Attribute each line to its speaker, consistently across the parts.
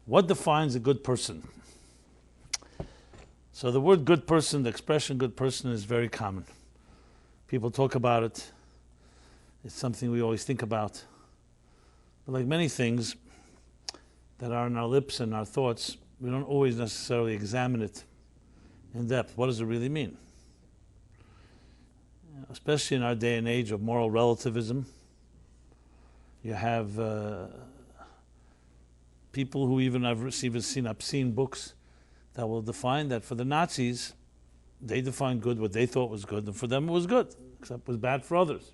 Speaker 1: What defines a good person? So the word good person, the expression good person is very common. People talk about it. It's something we always think about. But like many things that are in our lips and our thoughts, we don't always necessarily examine it in depth. What does it really mean? Especially in our day and age of moral relativism, you have people who even I've seen books that will define that for the Nazis, they defined good what they thought was good, and for them it was good, except it was bad for others.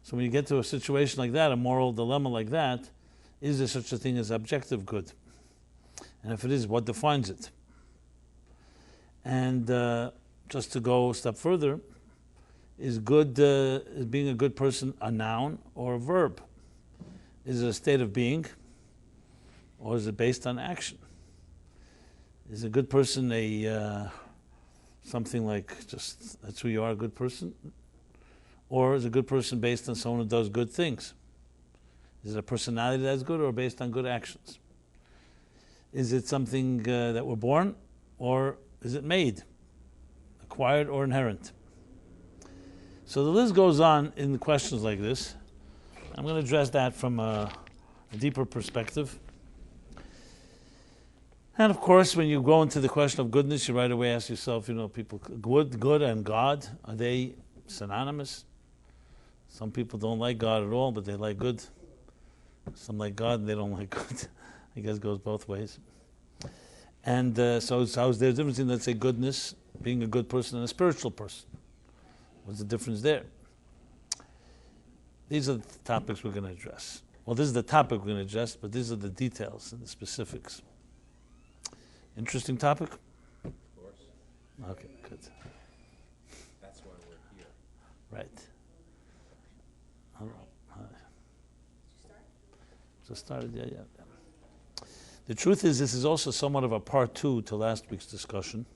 Speaker 1: So when you get to a situation like that, a moral dilemma like that, is there such a thing as objective good? And if it is, what defines it? And just to go a step further, is being a good person a noun or a verb? Is it a state of being, or is it based on action? Is a good person something like just that's who you are, a good person? Or is a good person based on someone who does good things? Is it a personality that's good or based on good actions? Is it something that we're born, or is it made, acquired or inherent? So the list goes on in questions like this. I'm going to address that from a deeper perspective. And of course, when you go into the question of goodness, you right away ask yourself, people, good and God, are they synonymous? Some people don't like God at all, but they like good. Some like God and they don't like good. I guess it goes both ways. And so there's a difference between, let's say, goodness, being a good person, and a spiritual person. What's the difference there? These are the topics we're going to address. Well, this is the topic we're going to address, but these are the details and the specifics. Interesting topic?
Speaker 2: Of course.
Speaker 1: Okay, good.
Speaker 2: That's why we're here.
Speaker 1: Right. All right. Just started, yeah. The truth is, this is also somewhat of a part two to last week's discussion,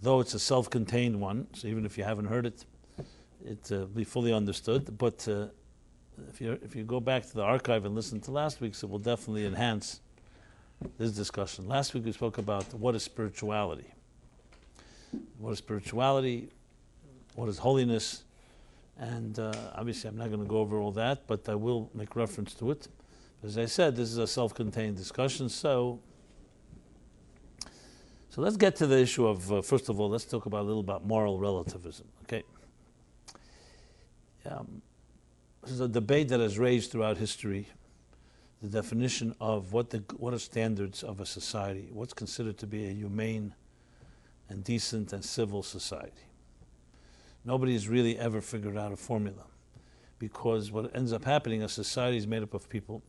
Speaker 1: though it's a self-contained one, so even if you haven't heard it, it'll be fully understood. But if you go back to the archive and listen to last week's, it will definitely enhance this discussion. Last week we spoke about what is spirituality. What is spirituality? What is holiness? And obviously I'm not going to go over all that, but I will make reference to it. As I said, this is a self-contained discussion, so let's get to the issue of, first of all, let's talk about a little about moral relativism, okay? This is a debate that has raged throughout history, the definition of what are standards of a society, what's considered to be a humane and decent and civil society. Nobody has really ever figured out a formula, because what ends up happening, a society is made up of people,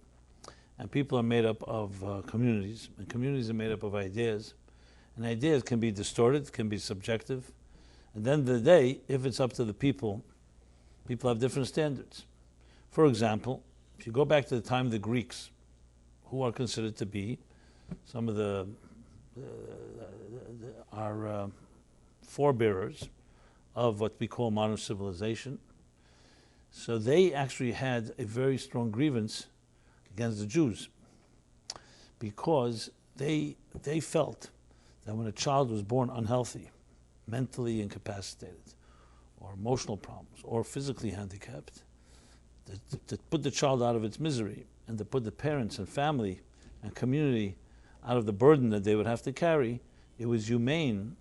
Speaker 1: and people are made up of communities, and communities are made up of ideas, and ideas can be distorted, can be subjective. At the end of the day, if it's up to the people, people have different standards. For example, if you go back to the time of the Greeks, who are considered to be some of our forebearers of what we call modern civilization, so they actually had a very strong grievance against the Jews, because they felt that when a child was born unhealthy, mentally incapacitated, or emotional problems, or physically handicapped, to put the child out of its misery, and to put the parents and family and community out of the burden that they would have to carry, it was humane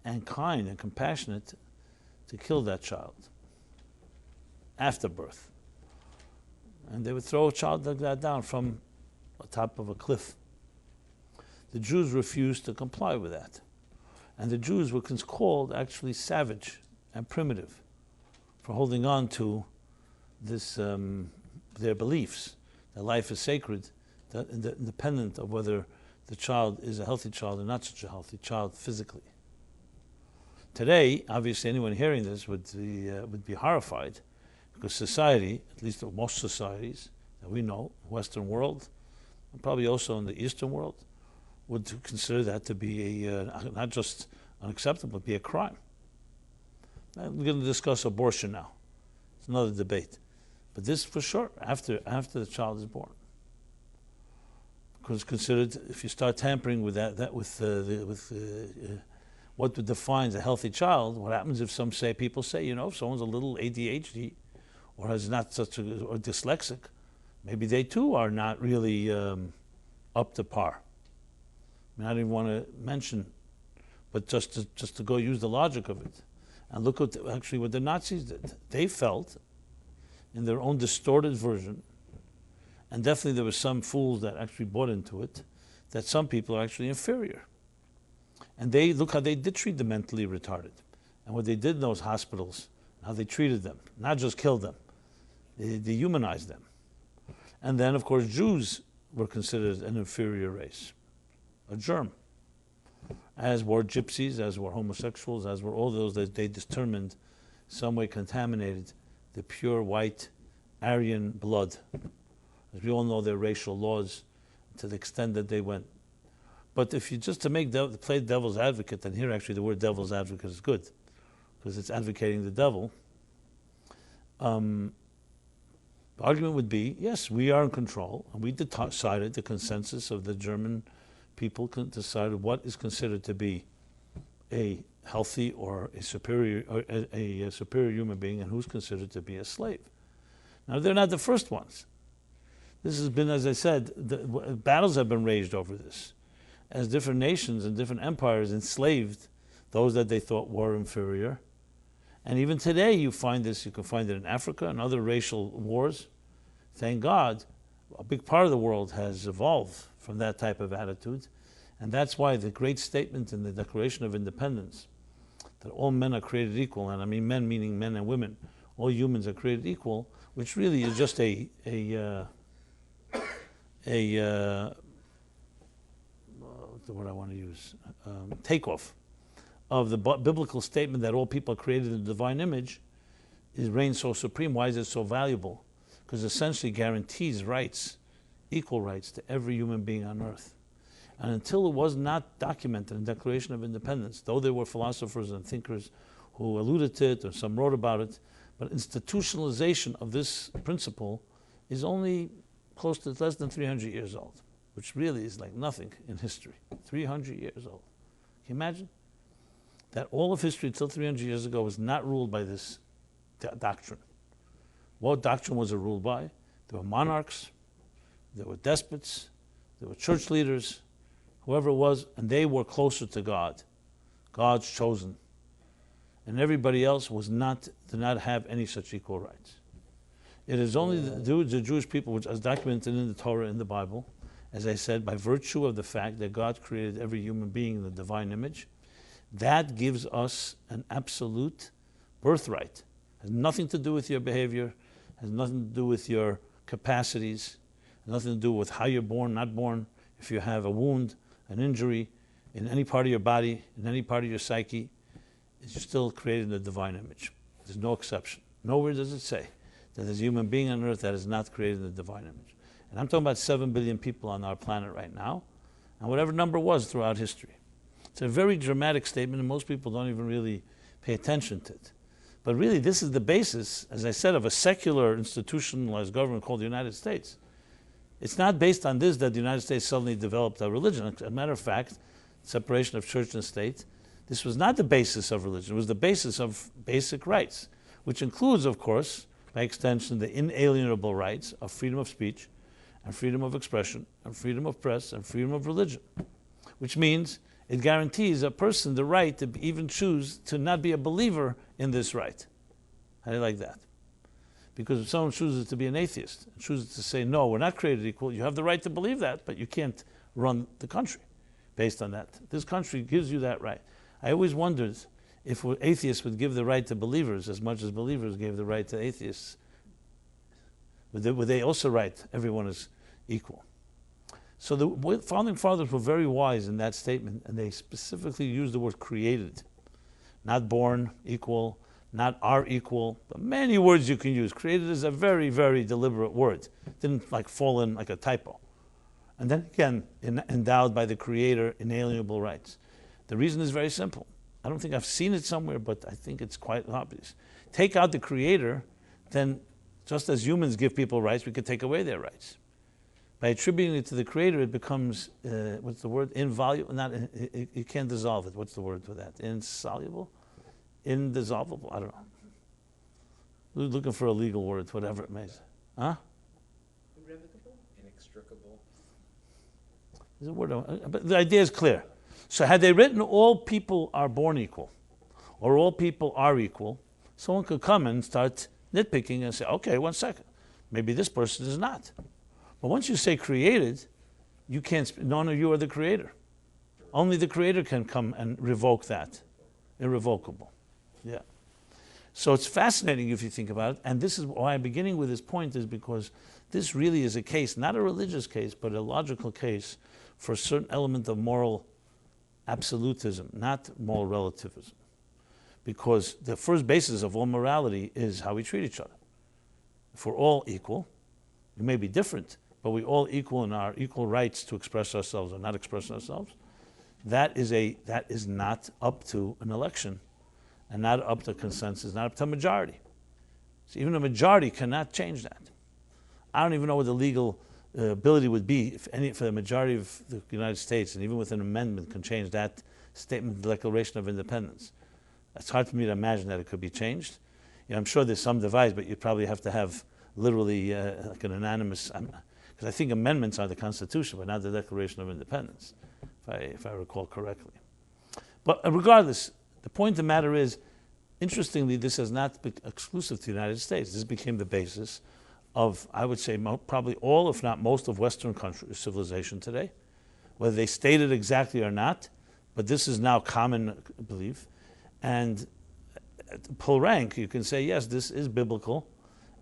Speaker 1: and kind and compassionate to kill that child after birth. And they would throw a child like that down from the top of a cliff. The Jews refused to comply with that. And the Jews were called actually savage and primitive for holding on to this, their beliefs, that life is sacred, that independent of whether the child is a healthy child or not such a healthy child physically. Today, obviously anyone hearing this would be horrified, because society, at least most societies that we know, Western world, and probably also in the Eastern world, would consider that to be not just unacceptable, but be a crime. We're going to discuss abortion now. It's another debate. But this for sure, after the child is born. because considered, if you start tampering with what defines a healthy child, what happens if people say, if someone's a little ADHD or has not or dyslexic, maybe they too are not really up to par. I don't even want to mention, but just to go use the logic of it, and look at actually what the Nazis did. They felt, in their own distorted version, and definitely there were some fools that actually bought into it, that some people are actually inferior. And look how they did treat the mentally retarded, and what they did in those hospitals, how they treated them, not just killed them, they dehumanized them. And then, of course, Jews were considered an inferior race, a germ, as were gypsies, as were homosexuals, as were all those that they determined some way contaminated the pure white Aryan blood. As we all know, their racial laws to the extent that they went. But if you just to play devil's advocate, and here actually the word devil's advocate is good, because it's advocating the devil. The argument would be, yes, we are in control, and we decided, the consensus of the German people decided what is considered to be a healthy or a superior human being, and who's considered to be a slave. Now, they're not the first ones. This has been, as I said, battles have been waged over this, as different nations and different empires enslaved those that they thought were inferior. And even today you find this, you can find it in Africa and other racial wars. Thank God, a big part of the world has evolved from that type of attitude. And that's why the great statement in the Declaration of Independence, that all men are created equal, and I mean men meaning men and women, all humans are created equal, which really is just what's the word I want to use? Takeoff of the biblical statement that all people are created in the divine image, reigns so supreme. Why is it so valuable? Because it essentially guarantees rights, equal rights to every human being on earth. And until it was not documented in the Declaration of Independence, though there were philosophers and thinkers who alluded to it or some wrote about it, but institutionalization of this principle is only close to less than 300 years old, which really is like nothing in history. 300 years old. Can you imagine? That all of history until 300 years ago was not ruled by this doctrine. What doctrine was it ruled by? There were monarchs, there were despots, there were church leaders, whoever it was, and they were closer to God, God's chosen. And everybody else did not have any such equal rights. It is only the Jewish people, which is documented in the Torah, in the Bible, as I said, by virtue of the fact that God created every human being in the divine image, that gives us an absolute birthright. It has nothing to do with your behavior, has nothing to do with your capacities, has nothing to do with how you're born, not born, if you have a wound, an injury, in any part of your body, in any part of your psyche, you're still created in the divine image. There's no exception. Nowhere does it say that there's a human being on earth that is not created in the divine image. And I'm talking about 7 billion people on our planet right now, and whatever number was throughout history. It's a very dramatic statement, and most people don't even really pay attention to it. But really, this is the basis, as I said, of a secular institutionalized government called the United States. It's not based on this that the United States suddenly developed a religion. As a matter of fact, separation of church and state, this was not the basis of religion. It was the basis of basic rights, which includes, of course, by extension, the inalienable rights of freedom of speech and freedom of expression and freedom of press and freedom of religion, which means it guarantees a person the right to even choose to not be a believer in this right. How do you like that? Because if someone chooses to be an atheist, chooses to say, no, we're not created equal, you have the right to believe that, but you can't run the country based on that. This country gives you that right. I always wondered if atheists would give the right to believers as much as believers gave the right to atheists. Would they also write everyone is equal? So the founding fathers were very wise in that statement, and they specifically used the word created. Not born, equal, not are equal, but many words you can use. Created is a very, very deliberate word. It didn't fall in like a typo. And then again, endowed by the Creator, inalienable rights. The reason is very simple. I don't think I've seen it somewhere, but I think it's quite obvious. Take out the Creator, then just as humans give people rights, we could take away their rights. By attributing it to the Creator, it becomes, what's the word? Invaluable, you can't dissolve it. What's the word for that? Insoluble? Indissolvable? I don't know. Looking for a legal word, whatever it may be. Huh?
Speaker 2: Irrevocable? Inextricable?
Speaker 1: There's a word, but the idea is clear. So had they written all people are born equal, or all people are equal, someone could come and start nitpicking and say, okay, 1 second, maybe this person is not. But once you say created, you can't, none of you are the creator. Only the Creator can come and revoke that. Irrevocable. Yeah. So it's fascinating if you think about it, and this is why I'm beginning with this point, is because this really is a case, not a religious case, but a logical case for a certain element of moral absolutism, not moral relativism. Because the first basis of all morality is how we treat each other. If we're all equal, we may be different, but we're all equal in our equal rights to express ourselves or not express ourselves. That is not up to an election, and not up to consensus, not up to a majority. So even a majority cannot change that. I don't even know what the legal ability would be for the majority of the United States, and even with an amendment, can change that statement, the Declaration of Independence. It's hard for me to imagine that it could be changed. I'm sure there's some device, but you'd probably have to have literally like an unanimous, because I think amendments are the Constitution, but not the Declaration of Independence, if I recall correctly. But regardless, the point of the matter is, interestingly, this has not been exclusive to the United States. This became the basis of, I would say, probably all, if not most, of Western countries, civilization today, whether they state it exactly or not, but this is now common belief. And at pull rank, you can say, yes, this is biblical.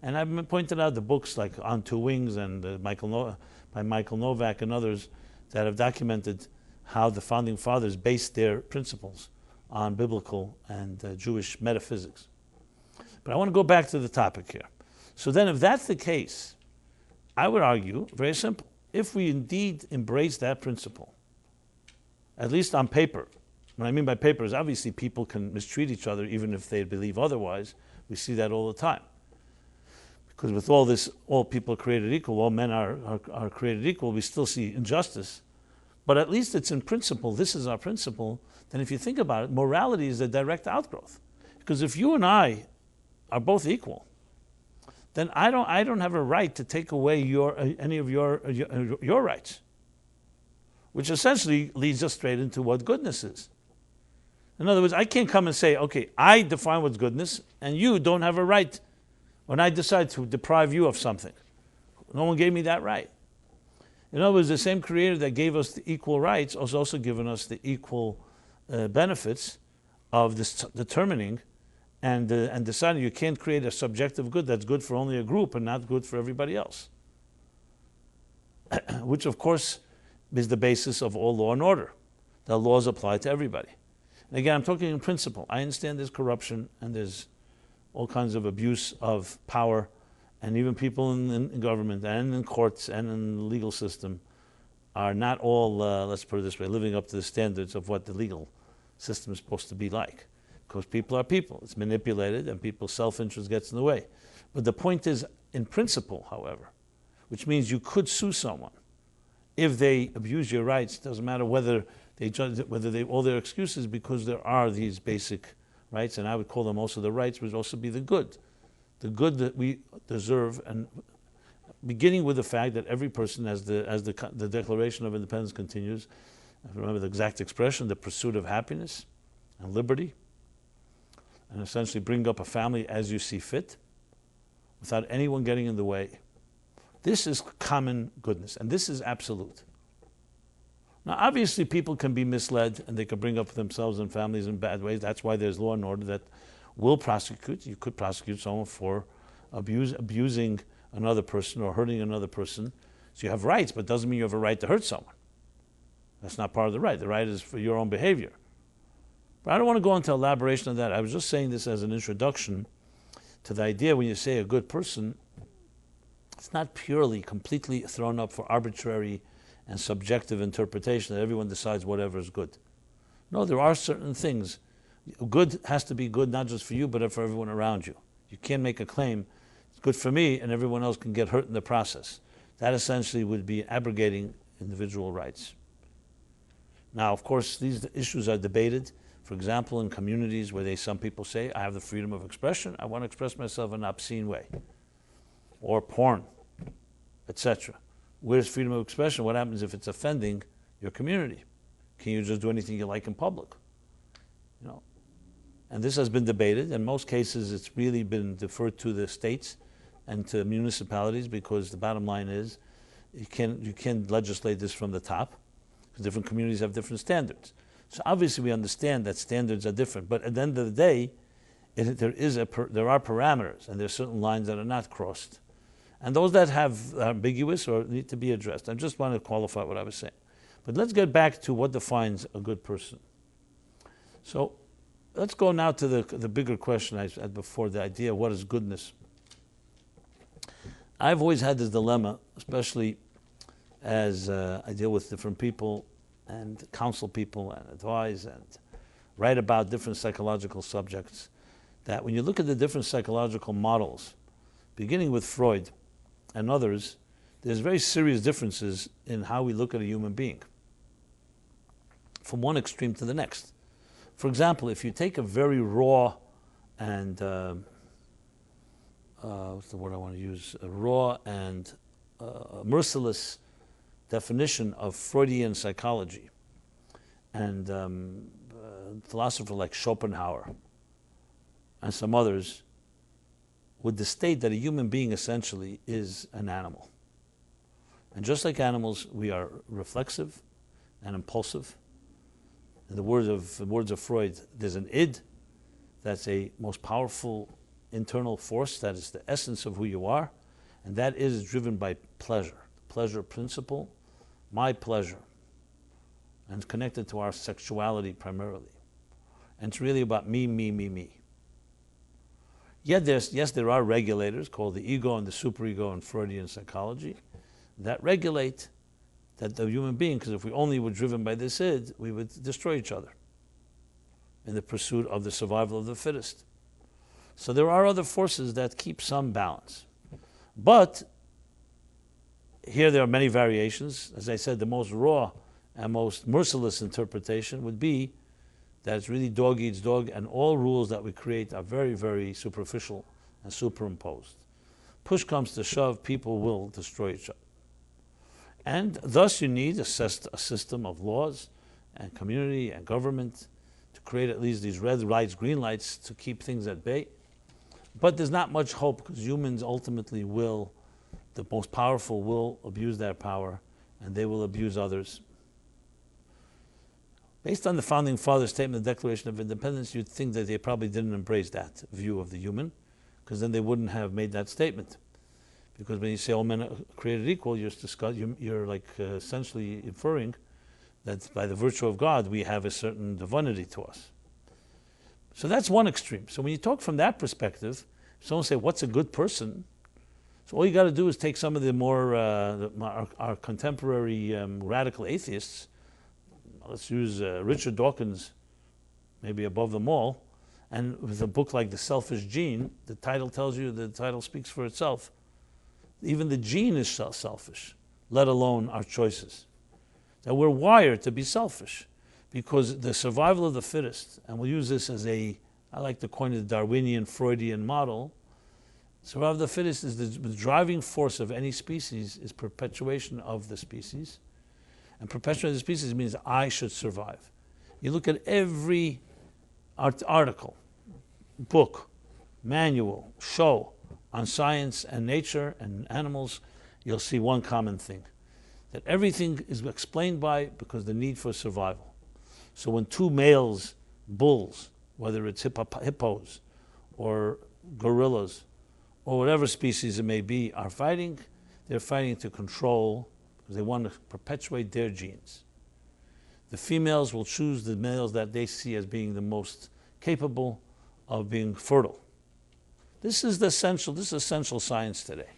Speaker 1: And I've been pointed out the books like On Two Wings and by Michael Novak and others that have documented how the founding fathers based their principles on biblical and Jewish metaphysics. But I want to go back to the topic here. So then if that's the case, I would argue, very simple, if we indeed embrace that principle, at least on paper, what I mean by paper is obviously people can mistreat each other even if they believe otherwise. We see that all the time. Because with all this, all people are created equal, all men are created equal, we still see injustice. But at least it's in principle, this is our principle, then if you think about it, morality is a direct outgrowth. Because if you and I are both equal, then I don't have a right to take away any of your rights, which essentially leads us straight into what goodness is. In other words, I can't come and say, okay, I define what's goodness, and you don't have a right when I decide to deprive you of something. No one gave me that right. In other words, the same Creator that gave us the equal rights has also given us the equal benefits of this determining and deciding. You can't create a subjective good that's good for only a group and not good for everybody else. Which, of course, is the basis of all law and order. The laws apply to everybody. And again, I'm talking in principle. I understand there's corruption and there's all kinds of abuse of power, and even people in government and in courts and in the legal system are not all, let's put it this way, living up to the standards of what the legal system is supposed to be like. Because people are people. It's manipulated and people's self-interest gets in the way. But the point is, in principle, however, which means you could sue someone if they abuse your rights. It doesn't matter whether all their excuses, because there are these basic rights, and I would call them also the rights, would also be the good that we deserve, and beginning with the fact that every person, as the Declaration of Independence continues, I remember the exact expression, the pursuit of happiness and liberty, and essentially bring up a family as you see fit, without anyone getting in the way. This is common goodness, and this is absolute. Now, obviously, people can be misled, and they can bring up themselves and families in bad ways. That's why there's law and order that will prosecute. You could prosecute someone for abusing another person or hurting another person. So you have rights, but it doesn't mean you have a right to hurt someone. That's not part of the right. The right is for your own behavior. But I don't want to go into elaboration of that. I was just saying this as an introduction to the idea when you say a good person, it's not purely, completely thrown up for arbitrary and subjective interpretation that everyone decides whatever is good. No, there are certain things. Good has to be good not just for you, but for everyone around you. You can't make a claim, it's good for me, and everyone else can get hurt in the process. that essentially would be abrogating individual rights. Now, of course, these issues are debated. For example, in communities where some people say, I have the freedom of expression, I want to express myself in an obscene way, or porn, etc. Where's freedom of expression? What happens if it's offending your community? Can you just do anything you like in public? And this has been debated. In most cases, it's really been deferred to the states and to municipalities, because the bottom line is you can't legislate this from the top, because different communities have different standards. So obviously we understand that standards are different, but at the end of the day, there are parameters, and there are certain lines that are not crossed. And those that are ambiguous or need to be addressed. I just want to qualify what I was saying. But let's get back to what defines a good person. So let's go now to the bigger question I had before, the idea of what is goodness. I've always had this dilemma, especially as I deal with different people and counsel people and advise and write about different psychological subjects, that when you look at the different psychological models, beginning with Freud and others, there's very serious differences in how we look at a human being, from one extreme to the next. For example, if you take a very raw and what's the word I want to use? A raw and merciless definition of Freudian psychology, and philosopher like Schopenhauer and some others would state that a human being essentially is an animal. And just like animals, we are reflexive and impulsive. In the words of Freud, there's an id, that's a most powerful internal force, that is the essence of who you are, and that is driven by pleasure, the pleasure principle, my pleasure, and it's connected to our sexuality primarily. And it's really about me, me, me, me. Yet there are regulators called the ego and the superego in Freudian psychology that regulate that the human being, because if we only were driven by this id, we would destroy each other in the pursuit of the survival of the fittest. So there are other forces that keep some balance. But here there are many variations. As I said, the most raw and most merciless interpretation would be that it's really dog eats dog, and all rules that we create are very, very superficial and superimposed. Push comes to shove, people will destroy each other. And thus you need a system of laws and community and government to create at least these red lights, green lights to keep things at bay. But there's not much hope, because humans ultimately the most powerful will abuse their power, and they will abuse others. Based on the Founding Fathers' statement, the Declaration of Independence, you'd think that they probably didn't embrace that view of the because then they wouldn't have made that statement. Because when you say all men are created equal, you're like essentially inferring that by the virtue of God, we have a certain divinity to us. So that's one extreme. So when you talk from that perspective, someone say, what's a good person? So all you got to do is take some of the more, our contemporary radical atheists. Let's use Richard Dawkins, maybe above them all. And with a book like The Selfish Gene, the title speaks for itself. Even the gene is selfish, let alone our choices. That we're wired to be selfish, because the survival of the fittest, and we'll use this as I like to coin it the Darwinian Freudian model, survival of the fittest is the driving force of any species, is perpetuation of the species. And perpetuation of the species means I should survive. You look at every article, book, manual, show on science and nature and animals, you'll see one common thing, that everything is explained because the need for survival. So when two males, bulls, whether it's hippos or gorillas or whatever species it may be, are fighting, they're fighting to control, because they want to perpetuate their genes. The females will choose the males that they see as being the most capable of being fertile. This is essential science today.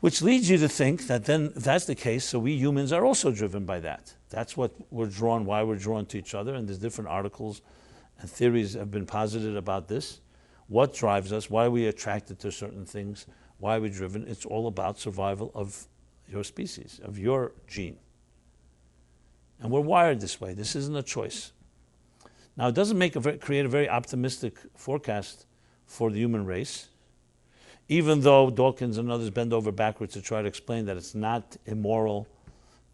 Speaker 1: Which leads you to think that then, if that's the case, so we humans are also driven by that. That's what why we're drawn to each other, and there's different articles and theories have been posited about this. What drives us, why are we attracted to certain things, Why are we driven? It's all about survival of your species, of your gene. And we're wired this way. This isn't a choice. Now, it doesn't create a very optimistic forecast for the human race, even though Dawkins and others bend over backwards to try to explain that it's not immoral.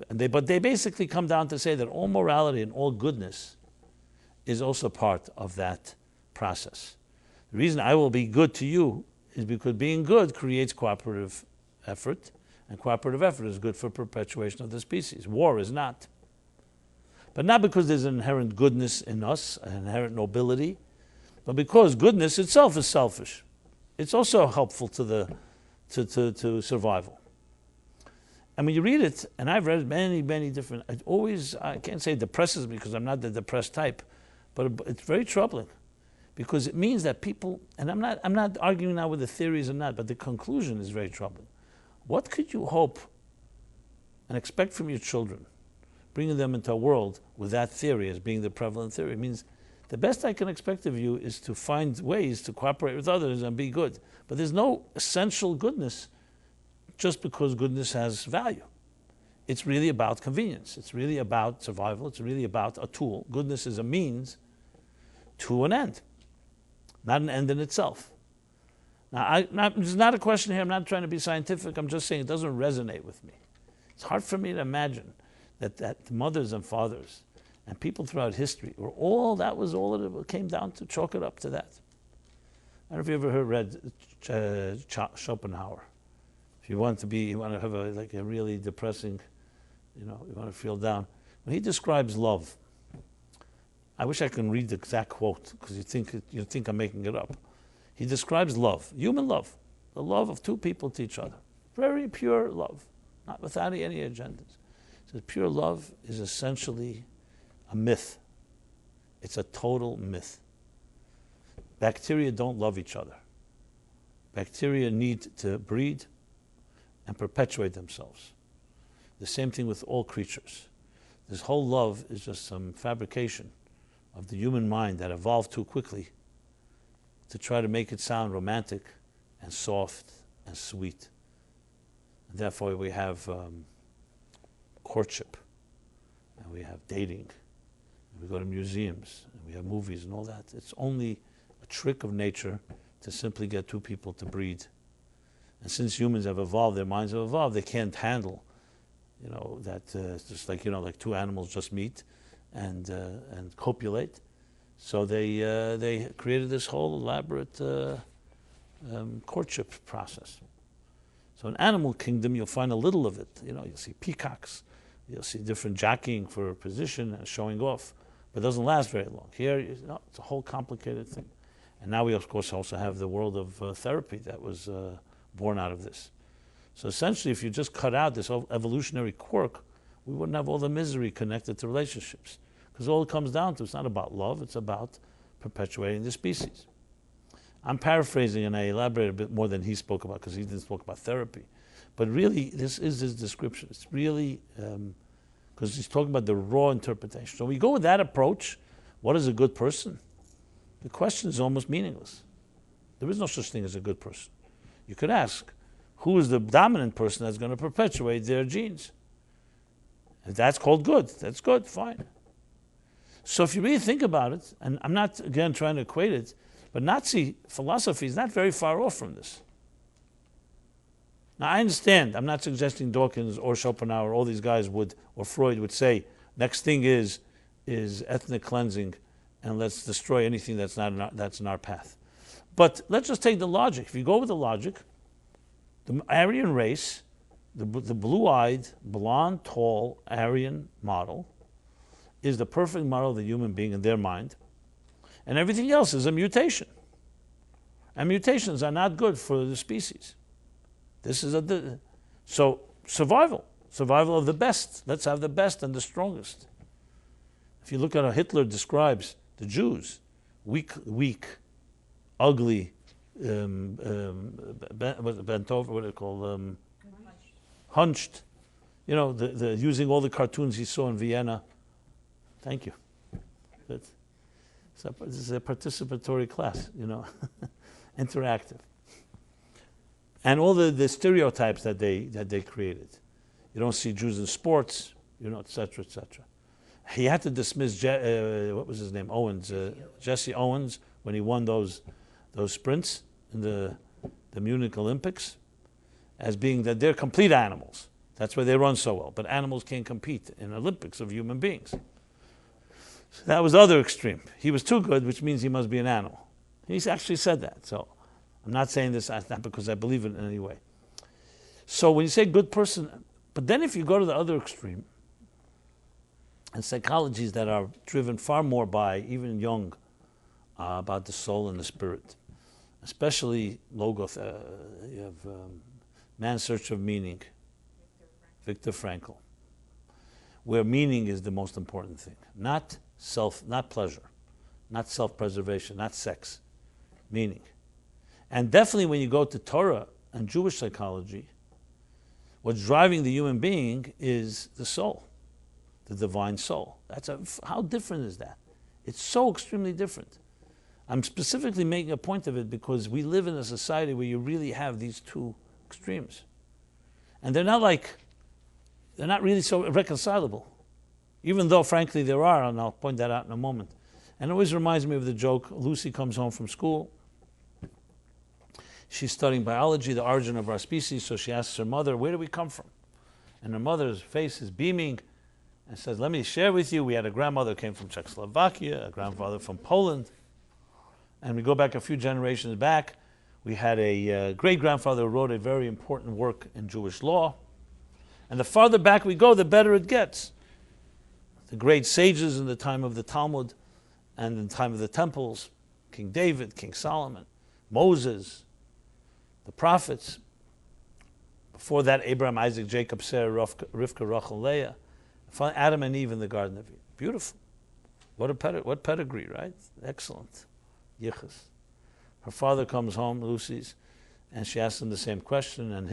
Speaker 1: But they basically come down to say that all morality and all goodness is also part of that process. The reason I will be good to you is because being good creates cooperative effort, and cooperative effort is good for perpetuation of the species. War is not. But not because there's an inherent goodness in us, an inherent nobility, but because goodness itself is selfish. It's also helpful to survival. And when you read it, and I've read many, many different, I can't say it depresses me because I'm not the depressed type, but it's very troubling because it means that people, and I'm not arguing now with the theories or not, but the conclusion is very troubling. What could you hope and expect from your children, bringing them into a world with that theory as being the prevalent theory? It means the best I can expect of you is to find ways to cooperate with others and be good. But there's no essential goodness just because goodness has value. It's really about convenience. It's really about survival. It's really about a tool. Goodness is a means to an end, not an end in itself. Now, it's not a question here. I'm not trying to be scientific. I'm just saying it doesn't resonate with me. It's hard for me to imagine that mothers and fathers and people throughout history were all, that was all it came down to, chalk it up to that. I don't know if you ever read Schopenhauer. If you want to have a really depressing, you want to feel down. When he describes love, I wish I can read the exact quote because you think I'm making it up. He describes love, human love, the love of two people to each other. Very pure love, not without any agendas. He says pure love is essentially a myth. It's a total myth. Bacteria don't love each other. Bacteria need to breed and perpetuate themselves. The same thing with all creatures. This whole love is just some fabrication of the human mind that evolved too quickly to try to make it sound romantic and soft and sweet. And therefore we have courtship, and we have dating, and we go to museums, and we have movies and all that. It's only a trick of nature to simply get two people to breed. And since humans have evolved, their minds have evolved, they can't handle, that it's just like two animals just meet and copulate. So they created this whole elaborate courtship process. So in animal kingdom, you'll find a little of it. You'll see peacocks, you'll see different jockeying for position and showing off, but it doesn't last very long. Here, it's a whole complicated thing. And now we, of course, also have the world of therapy that was born out of this. So essentially, if you just cut out this evolutionary quirk, we wouldn't have all the misery connected to relationships. Because all it comes down to, it's not about love, it's about perpetuating the species. I'm paraphrasing, and I elaborate a bit more than he spoke about, because he didn't speak about therapy. But really, this is his description. It's really, because he's talking about the raw interpretation. So we go with that approach. What is a good person? The question is almost meaningless. There is no such thing as a good person. You could ask, who is the dominant person that's going to perpetuate their genes? If that's called good, that's good, fine. So if you really think about it, and I'm not, again, trying to equate it, but Nazi philosophy is not very far off from this. Now, I understand, I'm not suggesting Dawkins or Schopenhauer, all these guys would, or Freud would say, next thing is ethnic cleansing, and let's destroy anything that's in our path. But let's just take the logic. If you go with the logic, the Aryan race, the blue-eyed, blonde, tall Aryan model, is the perfect model of the human being in their mind, and everything else is a mutation. And mutations are not good for the species. This is so survival of the best. Let's have the best and the strongest. If you look at how Hitler describes the Jews, weak, ugly, bent over, what do they call hunched. The using all the cartoons he saw in Vienna. Thank you. This is a participatory class, interactive. and all the stereotypes that they created. You don't see Jews in sports, etc., etc. He had to dismiss what was his name, Owens, Jesse Owens, when he won those sprints in the Munich Olympics, as being that they're complete animals. That's why they run so well. But animals can't compete in Olympics of human beings. So that was the other extreme. He was too good, which means he must be an animal. He's actually said that. So I'm not saying this not because I believe it in any way. So when you say good person, but then if you go to the other extreme, and psychologies that are driven far more by, even Jung, about the soul and the spirit, especially Logos, you have Man's Search of Meaning, Viktor Frankl, where meaning is the most important thing. Not pleasure, not self-preservation, not sex, meaning. And definitely when you go to Torah and Jewish psychology, what's driving the human being is the soul, the divine soul. How different is that? It's so extremely different. I'm specifically making a point of it because we live in a society where you really have these two extremes. And they're not really so reconcilable. Even though, frankly, there are, and I'll point that out in a moment. And it always reminds me of the joke, Lucy comes home from school. She's studying biology, the origin of our species, so she asks her mother, where do we come from? And her mother's face is beaming and says, let me share with you, we had a grandmother who came from Czechoslovakia, a grandfather from Poland. And we go back a few generations back, we had a great-grandfather who wrote a very important work in Jewish law. And the farther back we go, the better it gets. The great sages in the time of the Talmud and in the time of the temples, King David, King Solomon, Moses, the prophets. Before that, Abraham, Isaac, Jacob, Sarah, Rivka, Rachel, Leah. Finally, Adam and Eve in the Garden of Eden. Beautiful. What pedigree, right? Excellent. Yichus. Her father comes home, Lucy's, and she asks him the same question, and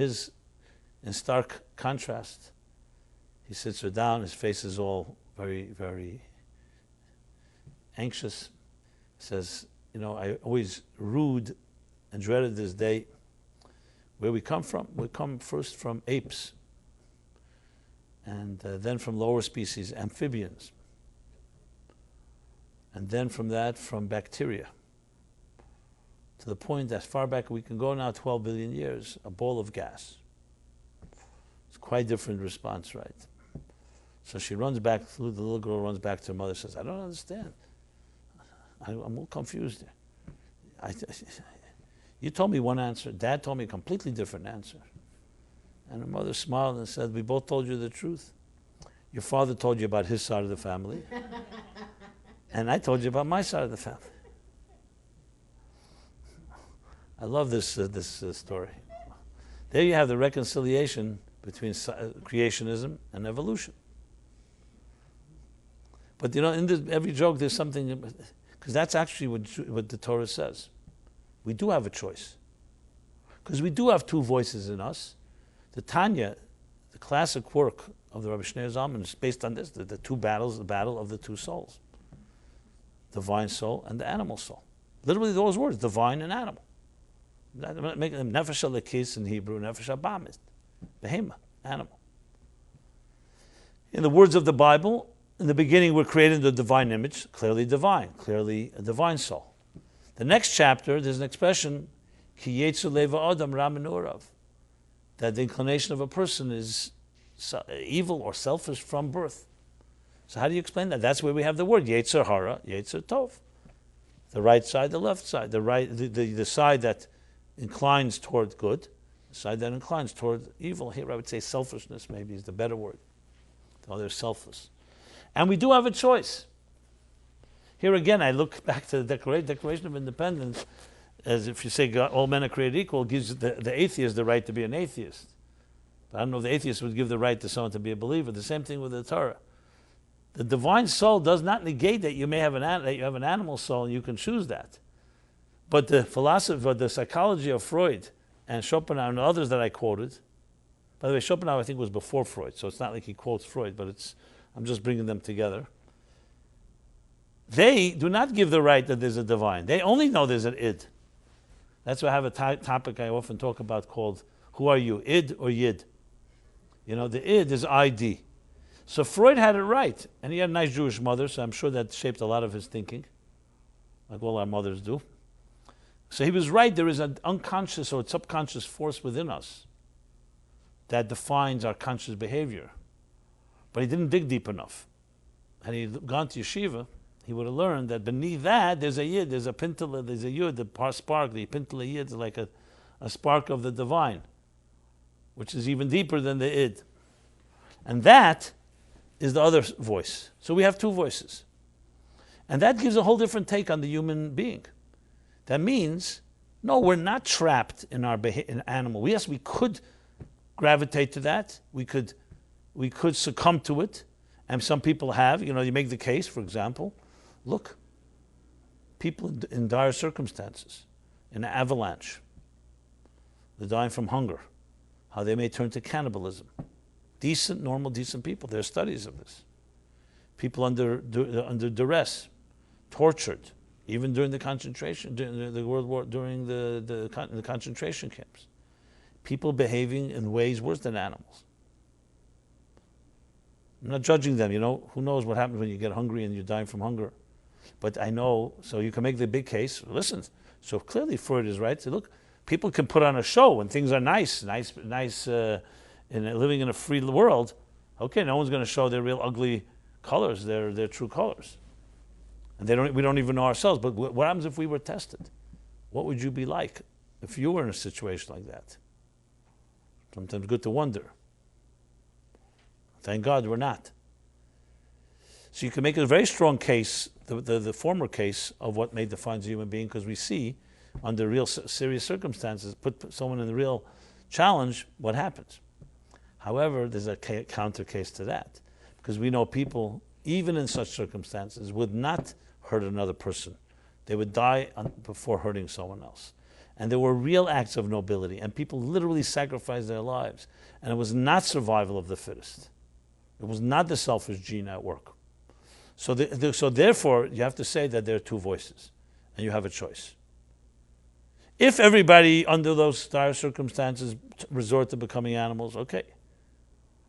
Speaker 1: in stark contrast, he sits her down, his face is all very, very anxious. He says, I always rued and dreaded this day. Where we come from? We come first from apes, and then from lower species, amphibians, and then from that, from bacteria. To the point as far back we can go now, 12 billion years, a ball of gas. It's quite a different response, right? So she runs back, the little girl runs back to her mother, says, I don't understand. I'm all confused here. You told me one answer, Dad told me a completely different answer. And her mother smiled and said, we both told you the truth. Your father told you about his side of the family, and I told you about my side of the family. I love this story. There you have the reconciliation between creationism and evolution. But in every joke there's something, because that's actually what the Torah says. We do have a choice. Because we do have two voices in us. The Tanya, the classic work of the Rabbi Shneur Zalman, is based on this, the two battles, the battle of the two souls. Divine soul and the animal soul. Literally those words, divine and animal. Make them nefesh lekis in Hebrew, nefesh abamis, behema, animal. In the words of the Bible, in the beginning we're created in the divine image, clearly divine, clearly a divine soul. The next chapter, there's an expression, ki yetzu leva adam ra min urav, that the inclination of a person is evil or selfish from birth. So how do you explain that? That's where we have the word yetzer hara, yetzer tov. The right side, the left side, the side that inclines toward good, the side that inclines toward evil. Here I would say selfishness maybe is the better word. The other is selfless. And we do have a choice. Here again, I look back to the Declaration of Independence, as if you say God, all men are created equal, gives the atheist the right to be an atheist. But I don't know if the atheist would give the right to someone to be a believer. The same thing with the Torah. The divine soul does not negate that you may have that you have an animal soul and you can choose that. But the philosophy, the psychology of Freud and Schopenhauer and others that I quoted, by the way, Schopenhauer I think was before Freud, so it's not like he quotes Freud, but I'm just bringing them together. They do not give the right that there's a divine. They only know there's an id. That's why I have a topic I often talk about called, who are you, id or yid? You know, the id is ID. So Freud had it right. And he had a nice Jewish mother, so I'm sure that shaped a lot of his thinking, like all our mothers do. So he was right. There is an unconscious or subconscious force within us that defines our conscious behavior. But he didn't dig deep enough. Had he gone to yeshiva, he would have learned that beneath that there's a yid, there's a pintala, there's a yud, the spark, the pintala yid is like a spark of the divine, which is even deeper than the id. And that is the other voice. So we have two voices. And that gives a whole different take on the human being. That means, no, we're not trapped in our in animal. Yes, we could gravitate to that. We could succumb to it. And some people have. You know, you make the case, for example, look, people in dire circumstances, in an avalanche, they're dying from hunger, how they may turn to cannibalism. Decent, normal, decent people. There are studies of this. People under duress, tortured, even during the concentration, during the World War, during the concentration camps. People behaving in ways worse than animals. I'm not judging them, you know. Who knows what happens when you get hungry and you're dying from hunger. But I know, so you can make the big case. Listen, so clearly Freud is right. So look, people can put on a show when things are nice, living in a free world. Okay, no one's going to show their real ugly colors, their true colors. And we don't even know ourselves. But what happens if we were tested? What would you be like if you were in a situation like that? Sometimes good to wonder. Thank God we're not. So you can make a very strong case, the former case of what may define a human being, because we see under real serious circumstances, put someone in the real challenge, what happens. However, there's a counter case to that, because we know people, even in such circumstances, would not hurt another person. They would die before hurting someone else. And there were real acts of nobility, and people literally sacrificed their lives. And it was not survival of the fittest. It was not the selfish gene at work. So therefore, you have to say that there are two voices, and you have a choice. If everybody under those dire circumstances resort to becoming animals, okay.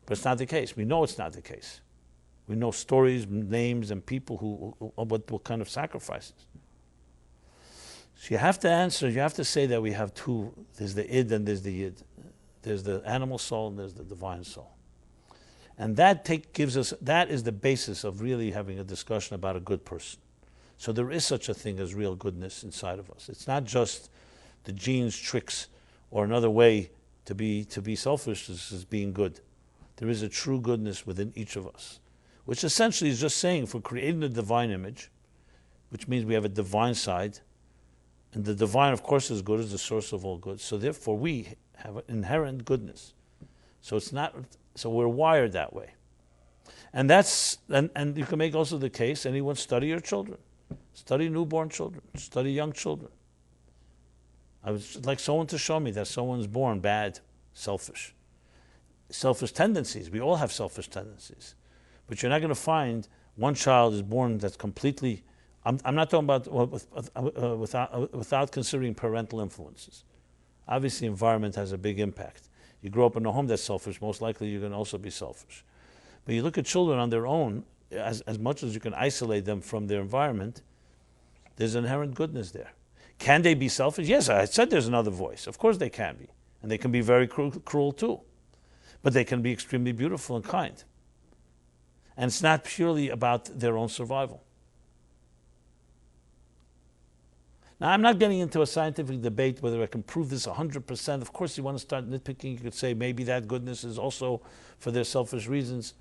Speaker 1: But it's not the case. We know it's not the case. We know stories, names, and people what kind of sacrifices. So you have to answer, you have to say that we have two. There's the id and there's the yid. There's the animal soul and there's the divine soul. And that is the basis of really having a discussion about a good person. So there is such a thing as real goodness inside of us. It's not just the genes, tricks, or another way to be selfish is being good. There is a true goodness within each of us, which essentially is just saying if we're creating a divine image, which means we have a divine side, and the divine, of course, is good, is the source of all good. So therefore, we have an inherent goodness. So we're wired that way. And you can make also the case, anyone study your children. Study newborn children. Study young children. I would like someone to show me that someone's born bad, selfish. Selfish tendencies. We all have selfish tendencies. But you're not going to find one child is born that's completely... I'm not talking about without considering parental influences. Obviously, environment has a big impact. You grow up in a home that's selfish, most likely you're going to also be selfish. But you look at children on their own, as much as you can isolate them from their environment, there's inherent goodness there. Can they be selfish? Yes, I said there's another voice. Of course they can be. And they can be very cruel too. But they can be extremely beautiful and kind. And it's not purely about their own survival. Now, I'm not getting into a scientific debate whether I can prove this 100%. Of course, you want to start nitpicking. You could say maybe that goodness is also for their selfish reasons.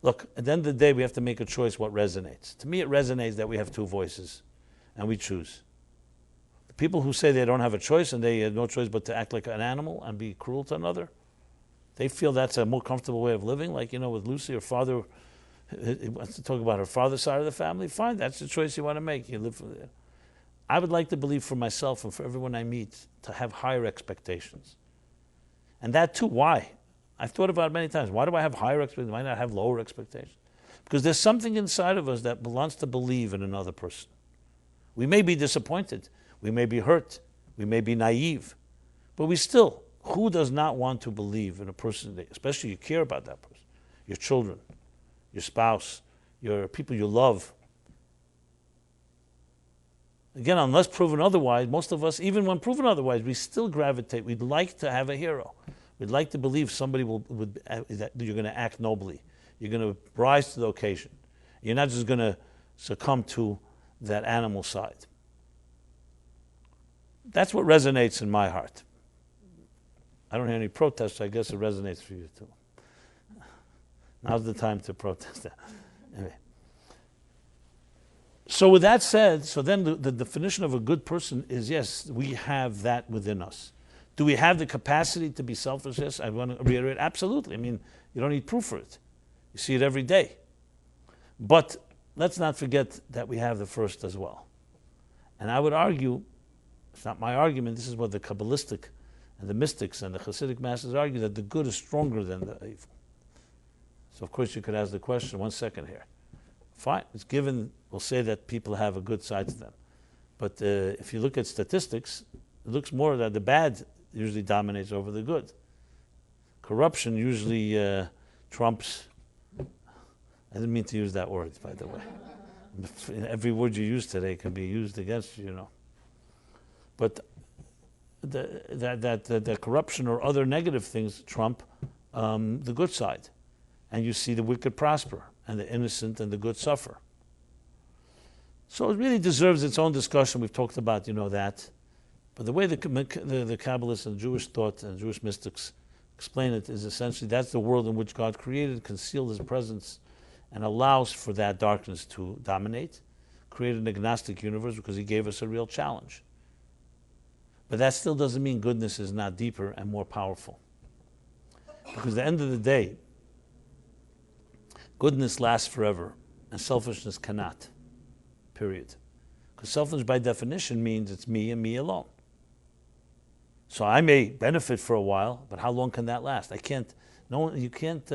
Speaker 1: Look, at the end of the day, we have to make a choice what resonates. To me, it resonates that we have two voices, and we choose. The people who say they don't have a choice and they have no choice but to act like an animal and be cruel to another, they feel that's a more comfortable way of living. Like, you know, with Lucy, her father wants to talk about her father's side of the family. Fine, that's the choice you want to make. You live for it. I would like to believe for myself and for everyone I meet to have higher expectations. And that too, why? I've thought about it many times. Why do I have higher expectations? Why not have lower expectations? Because there's something inside of us that wants to believe in another person. We may be disappointed. We may be hurt. We may be naive. But we still, who does not want to believe in a person, especially you care about that person, your children, your spouse, your people you love? Again, unless proven otherwise, most of us, even when proven otherwise, we still gravitate. We'd like to have a hero. We'd like to believe somebody that you're going to act nobly. You're going to rise to the occasion. You're not just going to succumb to that animal side. That's what resonates in my heart. I don't hear any protests, so I guess it resonates for you too. Now's the time to protest that. Anyway. So with that said, so then the definition of a good person is, yes, we have that within us. Do we have the capacity to be selfish? Yes, I want to reiterate, absolutely. I mean, you don't need proof for it. You see it every day. But let's not forget that we have the first as well. And I would argue, it's not my argument, this is what the Kabbalistic and the mystics and the Hasidic masters argue, that the good is stronger than the evil. So of course you could ask the question, 1 second here. Fine, it's given, we'll say that people have a good side to them. But if you look at statistics, it looks more that the bad usually dominates over the good. Corruption usually trumps, I didn't mean to use that word, by the way. Every word you use today can be used against you, you know. But that corruption or other negative things trump the good side. And you see the wicked prosper, and the innocent and the good suffer. So it really deserves its own discussion. We've talked about, that. But the way the Kabbalists and Jewish thought and Jewish mystics explain it is essentially that's the world in which God created, concealed his presence, and allows for that darkness to dominate, created an agnostic universe because he gave us a real challenge. But that still doesn't mean goodness is not deeper and more powerful. Because at the end of the day, goodness lasts forever, and selfishness cannot, period. Because selfishness by definition means it's me and me alone. So I may benefit for a while, but how long can that last? You can't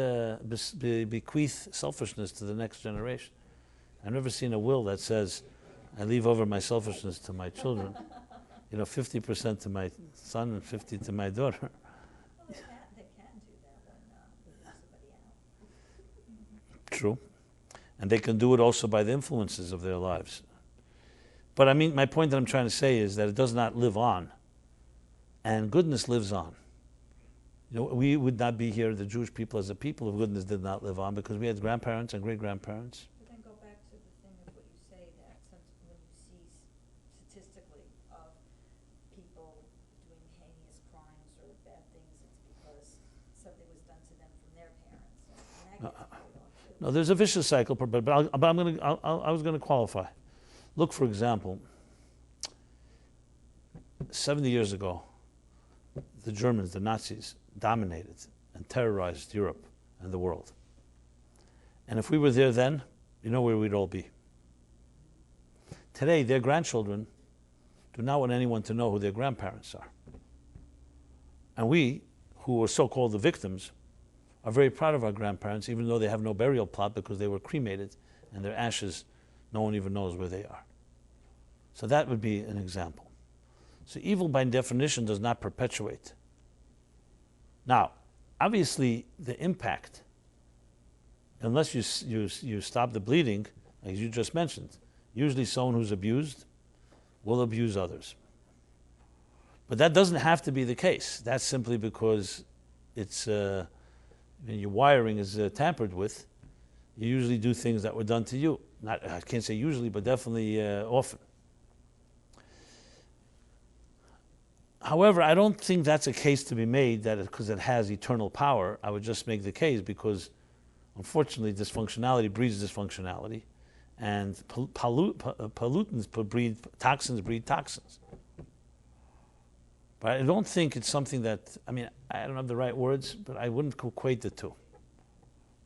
Speaker 1: bequeath selfishness to the next generation. I've never seen a will that says, I leave over my selfishness to my children. 50% to my son and 50% to my daughter.
Speaker 3: They can do that when somebody out.
Speaker 1: True. And they can do it also by the influences of their lives. But I mean, my point that I'm trying to say is that it does not live on. And goodness lives on. We would not be here, the Jewish people as a people, if goodness did not live on, because we had grandparents and great-grandparents.
Speaker 3: But then go back to the thing of what you say, that when you see statistically of people doing heinous crimes or bad things, it's because something was done to them from their parents. And that gets carried on too.
Speaker 1: No, there's a vicious cycle, but I was going to qualify. Look, for example, 70 years ago, the Germans, the Nazis, dominated and terrorized Europe and the world. And if we were there then, you know where we'd all be. Today, their grandchildren do not want anyone to know who their grandparents are. And we, who are so-called the victims, are very proud of our grandparents, even though they have no burial plot because they were cremated and their ashes, no one even knows where they are. So that would be an example. So evil by definition does not perpetuate. Now, obviously the impact, unless you stop the bleeding, as you just mentioned, usually someone who's abused will abuse others. But that doesn't have to be the case. That's simply because it's your wiring is tampered with. You usually do things that were done to you. I can't say usually, but definitely often. However, I don't think that's a case to be made that because it has eternal power. I would just make the case because, unfortunately, dysfunctionality breeds dysfunctionality, and pollutants breed toxins breed toxins. But I don't think it's something that, I don't have the right words, but I wouldn't equate the two.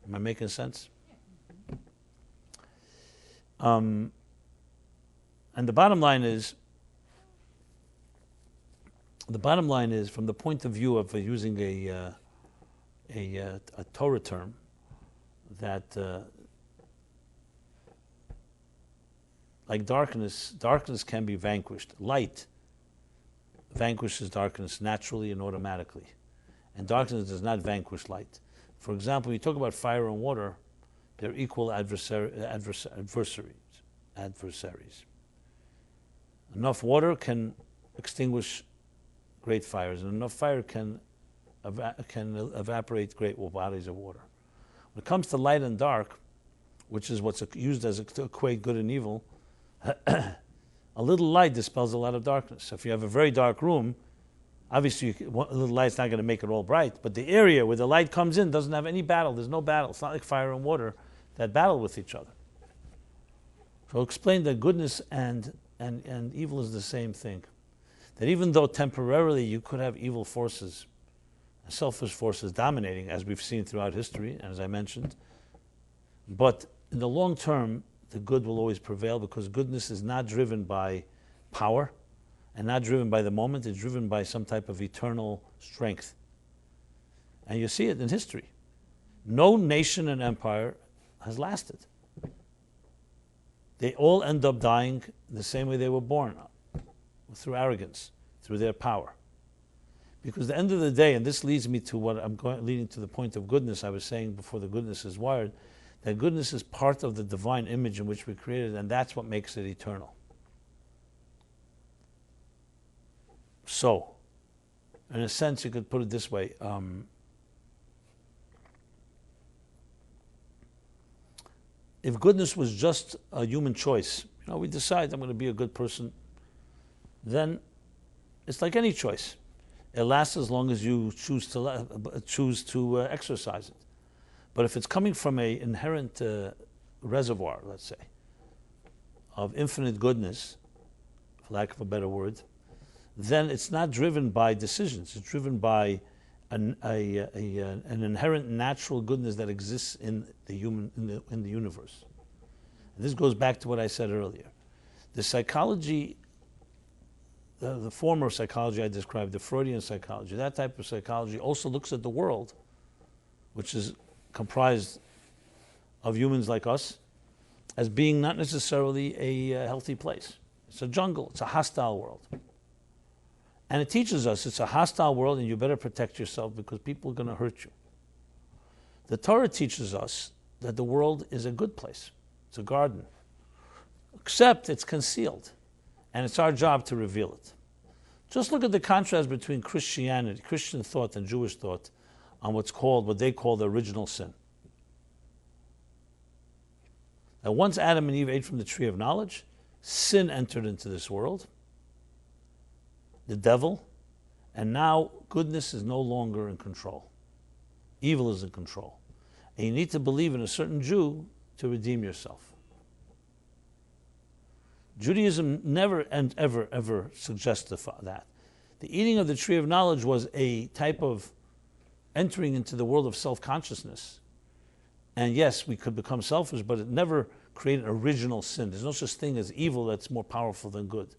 Speaker 1: Am I making sense? And the bottom line is, from the point of view of using a Torah term, that like darkness can be vanquished. Light vanquishes darkness naturally and automatically. And darkness does not vanquish light. For example, when you talk about fire and water, they're equal adversaries. Enough water can extinguish great fires, and enough fire can evaporate great bodies of water. When it comes to light and dark, which is what's used as to equate good and evil, a little light dispels a lot of darkness. So if you have a very dark room, obviously a little light's not going to make it all bright, but the area where the light comes in doesn't have any battle. There's no battle. It's not like fire and water that battle with each other. So I'll explain that goodness and evil is the same thing. That even though temporarily you could have evil forces, selfish forces dominating, as we've seen throughout history, and as I mentioned, but in the long term, the good will always prevail, because goodness is not driven by power and not driven by the moment. It's driven by some type of eternal strength. And you see it in history. No nation and empire has lasted. They all end up dying the same way they were born, through arrogance, through their power. Because at the end of the day, and this leads me to what leading to the point of goodness I was saying before, the goodness is wired, that goodness is part of the divine image in which we created, and that's what makes it eternal. So, in a sense, you could put it this way. If goodness was just a human choice, we decide I'm going to be a good person, then it's like any choice. It lasts as long as you choose to exercise it. But if it's coming from an inherent reservoir, let's say, of infinite goodness, for lack of a better word, then it's not driven by decisions. It's driven by an inherent natural goodness that exists in the universe. And this goes back to what I said earlier. The psychology, the former psychology I described, the Freudian psychology, that type of psychology also looks at the world, which is comprised of humans like us, as being not necessarily a healthy place. It's a jungle. It's a hostile world. And it teaches us it's a hostile world and you better protect yourself because people are going to hurt you. The Torah teaches us that the world is a good place. It's a garden. Except it's concealed. And it's our job to reveal it. Just look at the contrast between Christianity, Christian thought and Jewish thought on what they call the original sin. Now, once Adam and Eve ate from the tree of knowledge, sin entered into this world, the devil, and now goodness is no longer in control. Evil is in control. And you need to believe in a certain Jew to redeem yourself. Judaism never and ever suggests that. The eating of the tree of knowledge was a type of entering into the world of self-consciousness. And yes, we could become selfish, but it never created original sin. There's no such thing as evil that's more powerful than good.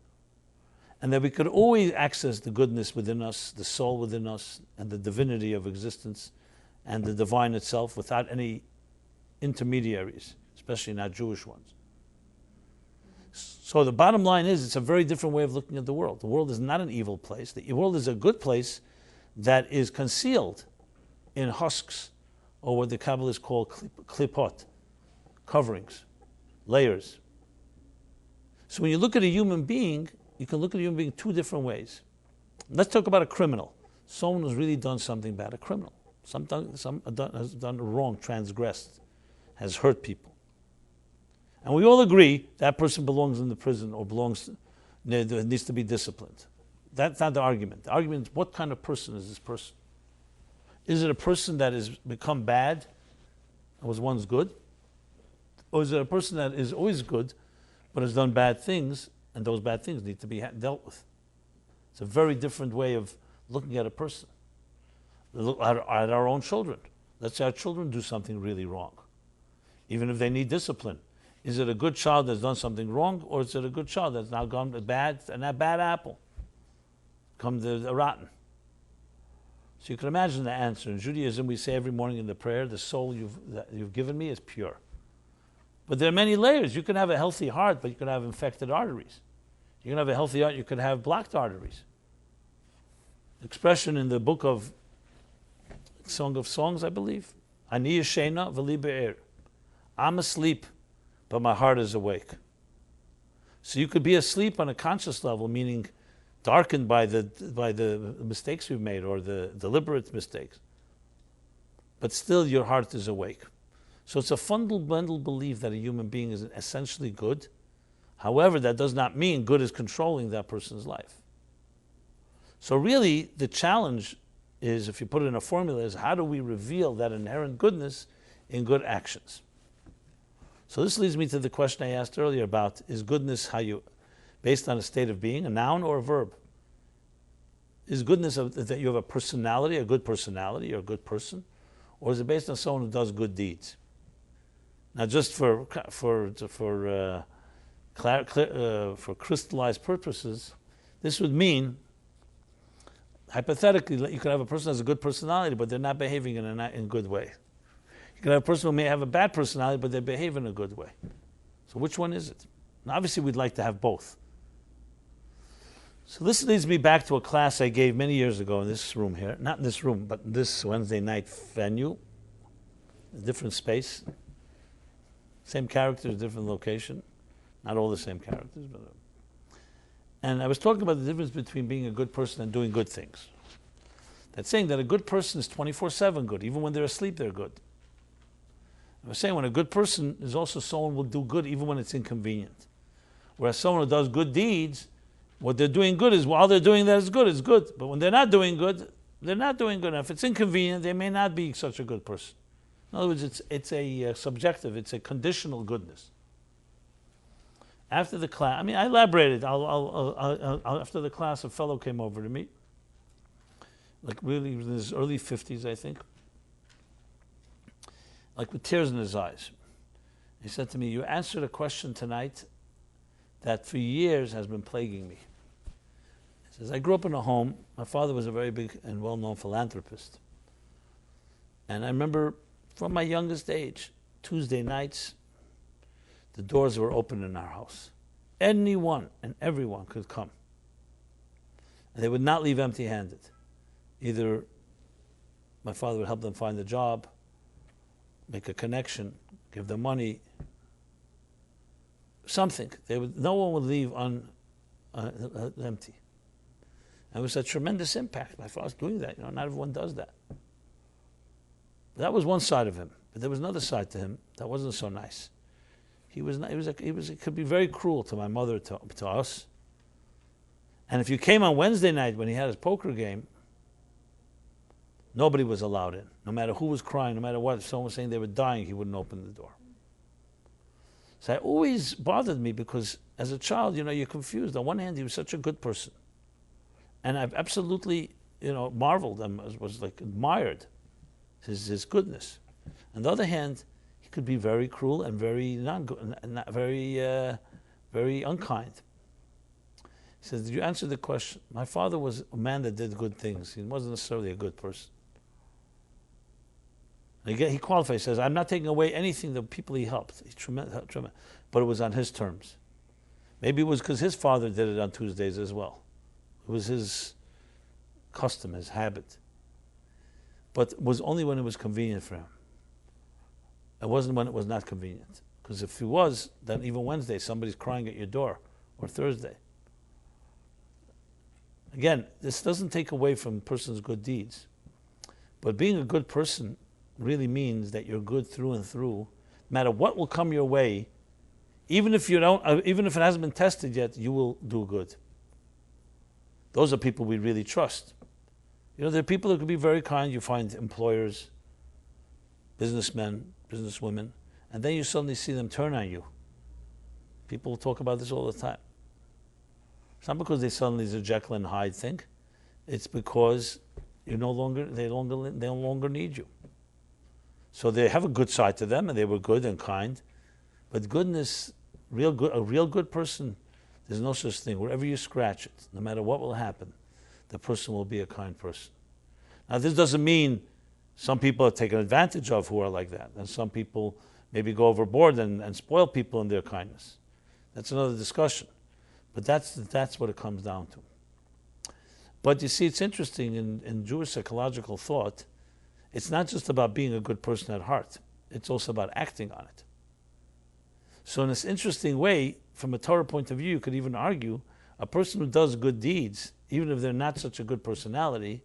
Speaker 1: And that we could always access the goodness within us, the soul within us, and the divinity of existence, and the divine itself without any intermediaries, especially not Jewish ones. So the bottom line is, it's a very different way of looking at the world. The world is not an evil place. The world is a good place that is concealed in husks, or what the Kabbalists call klipot, coverings, layers. So when you look at a human being, you can look at a human being two different ways. Let's talk about a criminal. Someone who's really done something bad, a criminal. Has done wrong, transgressed, has hurt people. And we all agree that person belongs in the prison or needs to be disciplined. That's not the argument. The argument is, what kind of person is this person? Is it a person that has become bad and was once good? Or is it a person that is always good but has done bad things, and those bad things need to be dealt with? It's a very different way of looking at a person. Look at our own children. Let's say our children do something really wrong, even if they need discipline. Is it a good child that's done something wrong, or is it a good child that's now gone bad, and that bad apple comes a rotten? So you can imagine the answer. In Judaism, we say every morning in the prayer, the soul that you've given me is pure. But there are many layers. You can have a healthy heart, but you can have infected arteries. You can have a healthy heart, you could have blocked arteries. expression in the book of Song of Songs, I believe. Ani yeshena v'li be'er. I'm asleep, but my heart is awake. So you could be asleep on a conscious level, meaning darkened by the mistakes we've made or the deliberate mistakes. But still your heart is awake. So it's a fundamental belief that a human being is essentially good. However, that does not mean good is controlling that person's life. So really, the challenge is, if you put it in a formula, is how do we reveal that inherent goodness in good actions? So this leads me to the question I asked earlier about, is goodness based on a state of being, a noun or a verb? Is goodness that you have a personality, a good personality, or a good person? Or is it based on someone who does good deeds? Now, just for crystallized purposes, this would mean, hypothetically, you could have a person who has a good personality, but they're not behaving in a good way. You could have a person who may have a bad personality, but they behave in a good way. So which one is it? Now, obviously, we'd like to have both. So this leads me back to a class I gave many years ago in this room here. Not in this room, but in this Wednesday night venue. A different space. Same characters, different location. Not all the same characters, but... And I was talking about the difference between being a good person and doing good things. That's saying that a good person is 24/7 good. Even when they're asleep, they're good. I was saying when a good person is also someone who will do good even when it's inconvenient. Whereas someone who does good deeds, what they're doing good is, while they're doing that is good, it's good. But when they're not doing good, they're not doing good. And if it's inconvenient, they may not be such a good person. In other words, it's a subjective, it's a conditional goodness. After the class, I elaborated. After the class, a fellow came over to me, like really in his early 50s, I think, like with tears in his eyes. He said to me, "You answered a question tonight that for years has been plaguing me." He says, "I grew up in a home. My father was a very big and well-known philanthropist. And I remember from my youngest age, Tuesday nights, the doors were open in our house. Anyone and everyone could come. And they would not leave empty-handed. Either my father would help them find a job, make a connection, give them money, something. No one would leave empty. And it was a tremendous impact. My father's doing that. Not everyone does that. But that was one side of him. But there was another side to him that wasn't so nice. He could be very cruel to my mother, to us. And if you came on Wednesday night when he had his poker game, nobody was allowed in. No matter who was crying, no matter what, if someone was saying they were dying, he wouldn't open the door. So it always bothered me because as a child, you're confused. On one hand, he was such a good person. And I've absolutely, marveled and was like admired his goodness. On the other hand, he could be very cruel and very very unkind. He says, "Did you answer the question?" My father was a man that did good things. He wasn't necessarily a good person. And again, he qualifies. He says, "I'm not taking away anything the people he helped. He's tremendous, but it was on his terms. Maybe it was because his father did it on Tuesdays as well. It was his custom, his habit. But it was only when it was convenient for him. It wasn't when it was not convenient. Because if it was, then even Wednesday, somebody's crying at your door, or Thursday. Again, this doesn't take away from a person's good deeds. But being a good person really means that you're good through and through. No matter what will come your way, even if it hasn't been tested yet, you will do good. Those are people we really trust. There are people who can be very kind. You find employers, businessmen, businesswomen, and then you suddenly see them turn on you. People talk about this all the time. It's not because they suddenly is a Jekyll and Hyde thing. It's because they no longer need you. So they have a good side to them, and they were good and kind. But goodness, a real good person, there's no such thing. Wherever you scratch it, no matter what will happen, the person will be a kind person. Now, this doesn't mean some people are taken advantage of who are like that, and some people maybe go overboard and spoil people in their kindness. That's another discussion. But that's what it comes down to. But you see, it's interesting in Jewish psychological thought, it's not just about being a good person at heart, it's also about acting on it. So in this interesting way, from a Torah point of view, you could even argue a person who does good deeds, even if they're not such a good personality,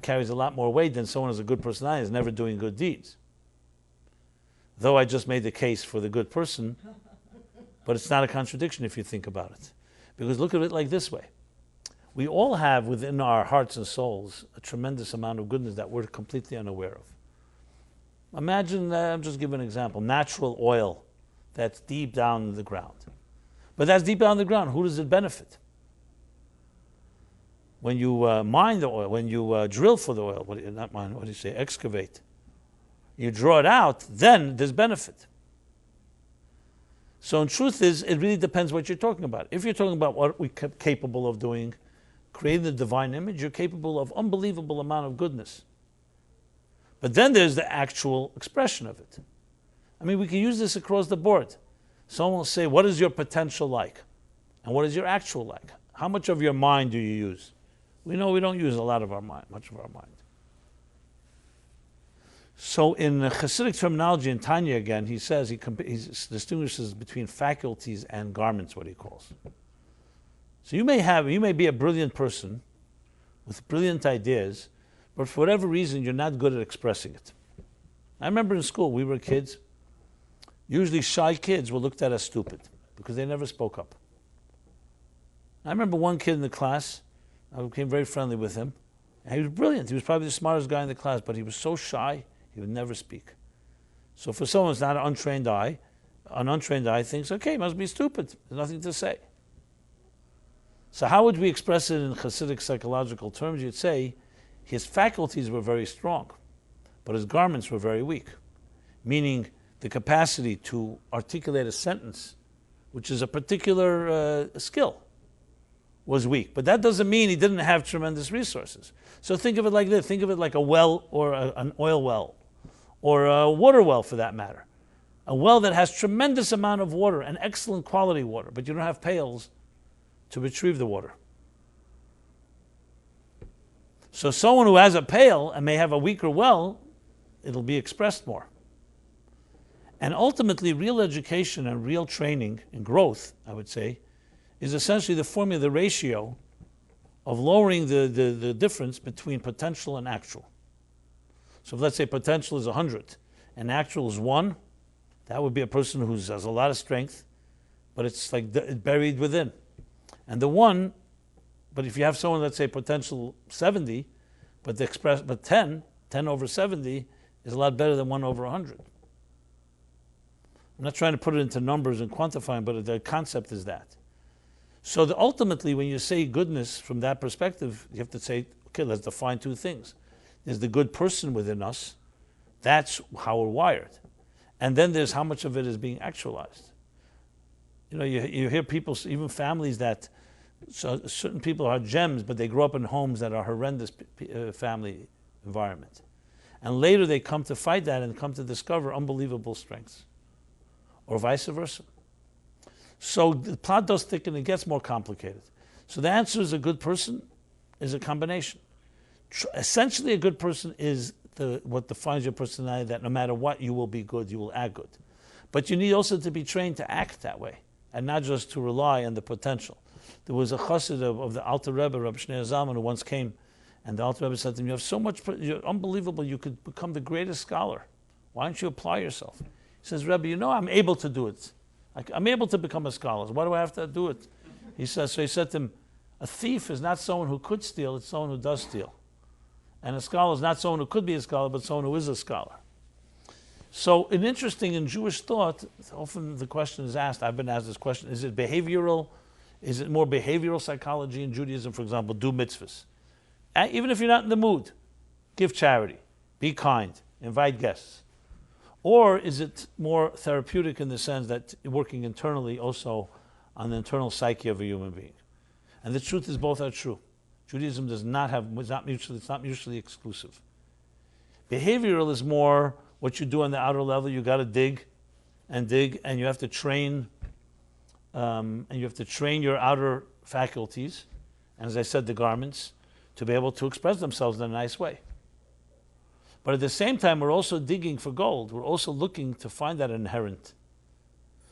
Speaker 1: carries a lot more weight than someone who's a good personality is never doing good deeds. Though I just made the case for the good person, but it's not a contradiction if you think about it. Because look at it like this way. We all have within our hearts and souls a tremendous amount of goodness that we're completely unaware of. Imagine, I'm just giving an example, natural oil that's deep down in the ground. But that's deep down in the ground. Who does it benefit? When you mine the oil, when you drill for the oil, not mine, what do you say, excavate, you draw it out, then there's benefit. So in truth is, it really depends what you're talking about. If you're talking about what we're capable of doing, creating the divine image, you're capable of unbelievable amount of goodness. But then there's the actual expression of it. I mean, we can use this across the board. Someone will say, what is your potential like? And what is your actual like? How much of your mind do you use? We know we don't use a lot of our mind, much of our mind. So in Hasidic terminology, in Tanya again, he says, he distinguishes between faculties and garments, what he calls. So you may be a brilliant person with brilliant ideas, but for whatever reason, you're not good at expressing it. I remember in school, we were kids. Usually shy kids were looked at as stupid because they never spoke up. I remember one kid in the class, I became very friendly with him, and he was brilliant. He was probably the smartest guy in the class, but he was so shy, he would never speak. So for someone who's not an untrained eye thinks, okay, he must be stupid. There's nothing to say. So how would we express it in Hasidic psychological terms? You'd say his faculties were very strong, but his garments were very weak, meaning the capacity to articulate a sentence, which is a particular skill, was weak. But that doesn't mean he didn't have tremendous resources. So think of it like this. Think of it like a well or an oil well or a water well for that matter. A well that has tremendous amount of water and excellent quality water, but you don't have pails to retrieve the water. So someone who has a pail and may have a weaker well, it'll be expressed more. And ultimately, real education and real training and growth, I would say, is essentially the formula, the ratio of lowering the difference between potential and actual. So if let's say potential is 100 and actual is 1, that would be a person who has a lot of strength, but it's like buried within. And the 1, but if you have someone, let's say potential 70, but 10 over 70 is a lot better than 1 over 100. I'm not trying to put it into numbers and quantifying, but the concept is that. So ultimately, when you say goodness from that perspective, you have to say, okay, let's define two things. There's the good person within us. That's how we're wired. And then there's how much of it is being actualized. You know, you hear people, even families that, so certain people are gems, but they grow up in homes that are horrendous family environment. And later they come to fight that and come to discover unbelievable strengths. Or vice versa. So the plot does thicken, it gets more complicated. So the answer is a good person is a combination. Essentially a good person is what defines your personality, that no matter what, you will be good, you will act good. But you need also to be trained to act that way, and not just to rely on the potential. There was a chassid of the Alter Rebbe, Rabbi Shneur Zalman, who once came, and the Alter Rebbe said to him, you have so much, you're unbelievable, you could become the greatest scholar. Why don't you apply yourself? He says, Rebbe, you know I'm able to do it. I'm able to become a scholar. Why do I have to do it? He said to him, a thief is not someone who could steal, it's someone who does steal. And a scholar is not someone who could be a scholar, but someone who is a scholar. So interesting in Jewish thought, often the question is asked, I've been asked this question, is it behavioral? Is it more behavioral psychology in Judaism, for example, do mitzvahs? Even if you're not in the mood, give charity, be kind, invite guests. Or is it more therapeutic in the sense that working internally also on the internal psyche of a human being? And the truth is both are true. Judaism it's not mutually exclusive. Behavioral is more what you do on the outer level. You got to dig, and you have to train, your outer faculties. And as I said, the garments. to be able to express themselves in a nice way. But at the same time, we're also digging for gold. We're also looking to find that inherent.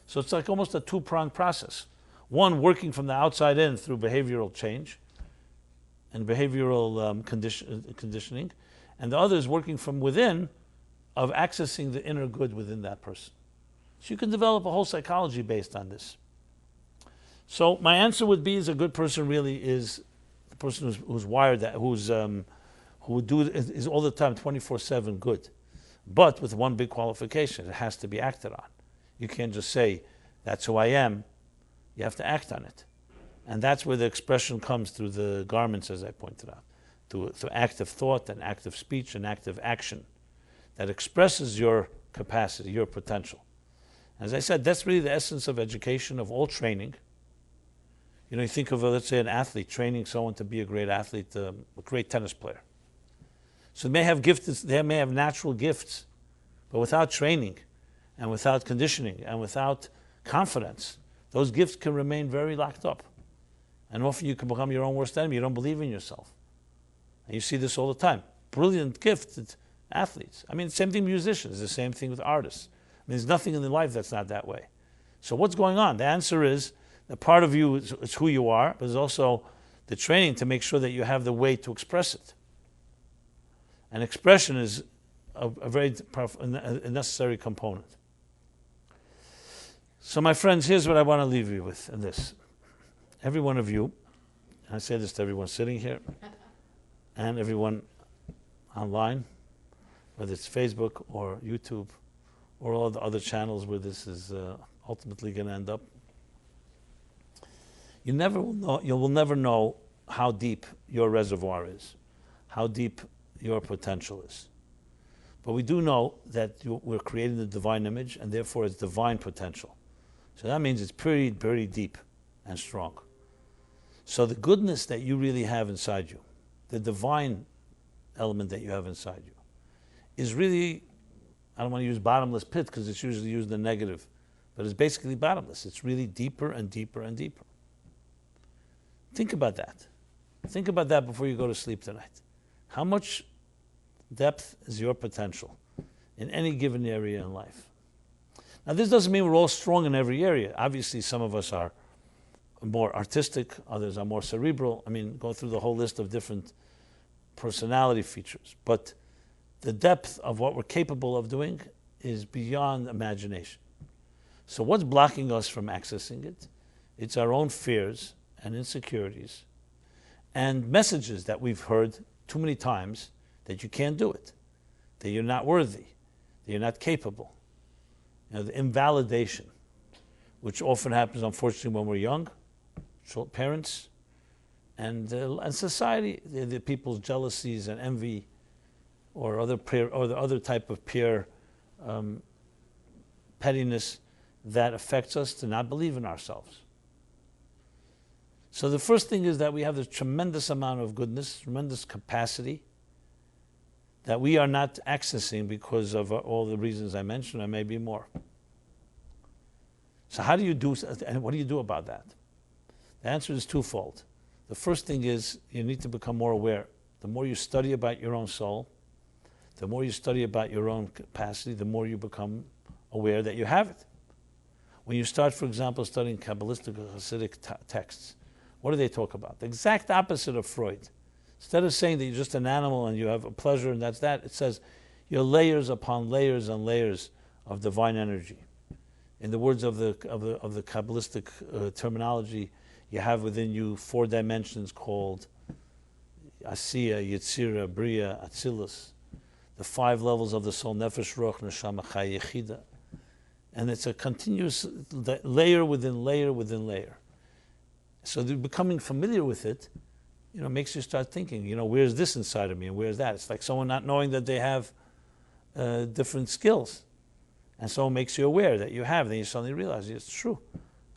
Speaker 1: So it's like almost a two-pronged process. One, working from the outside in through behavioral change and behavioral conditioning. And the other is working from within, of accessing the inner good within that person. So you can develop a whole psychology based on this. So my answer would be: is a good person really is the person who's wired that, who would do it, is all the time 24/7 good, but with one big qualification: it has to be acted on. You can't just say that's who I am. You have to act on it, and that's where the expression comes through the garments, as I pointed out, through active thought and active speech and active action that expresses your capacity, your potential. As I said, that's really the essence of education, of all training. You know, you think of, let's say, an athlete training someone to be a great athlete, a great tennis player. So they may have gifts, they may have natural gifts, but without training and without conditioning and without confidence, those gifts can remain very locked up. And often you can become your own worst enemy. You don't believe in yourself. And you see this all the time. Brilliant, gifted athletes. I mean, same thing with musicians. The same thing with artists. I mean, there's nothing in their life that's not that way. So what's going on? The answer is that part of you is who you are, but there's also the training to make sure that you have the way to express it. And expression is a very a necessary component. So my friends, here's what I want to leave you with in this. Every one of you, and I say this to everyone sitting here, and everyone online, whether it's Facebook or YouTube or all the other channels where this is ultimately going to end up, you will never know how deep your reservoir is, how deep your potential is. But we do know that we're creating the divine image, and therefore it's divine potential. So that means it's pretty, very deep and strong. So the goodness that you really have inside you, the divine element that you have inside you, is really, I don't want to use bottomless pit because it's usually used in negative, but it's basically bottomless. It's really deeper and deeper and deeper. Think about that. Think about that before you go to sleep tonight. How much depth is your potential in any given area in life? Now, this doesn't mean we're all strong in every area. Obviously, some of us are more artistic, others are more cerebral. I mean, go through the whole list of different personality features. But the depth of what we're capable of doing is beyond imagination. So what's blocking us from accessing it? It's our own fears and insecurities and messages that we've heard too many times that you can't do it, that you're not worthy, that you're not capable. You know, the invalidation, which often happens, unfortunately, when we're young, parents, and society, the people's jealousies and envy, or the other type of peer pettiness that affects us to not believe in ourselves. So the first thing is that we have this tremendous amount of goodness, tremendous capacity that we are not accessing because of all the reasons I mentioned, and maybe more. So how do you do, and what do you do about that? The answer is twofold. The first thing is you need to become more aware. The more you study about your own soul, the more you study about your own capacity, the more you become aware that you have it. When you start, for example, studying Kabbalistic or Hasidic texts, what do they talk about? The exact opposite of Freud. Instead of saying that you're just an animal and you have a pleasure and that's that, it says you're layers upon layers and layers of divine energy. In the words of the Kabbalistic terminology, you have within you 4 dimensions called Asiya, Yetzira, Bria, Atzilus, the 5 levels of the soul, Nefesh, Ruach, Neshama, Chai, Yechida. And it's a continuous layer within layer within layer. So becoming familiar with it, makes you start thinking, where's this inside of me and where's that? It's like someone not knowing that they have different skills. And someone makes you aware that you have. Then you suddenly realize it's true.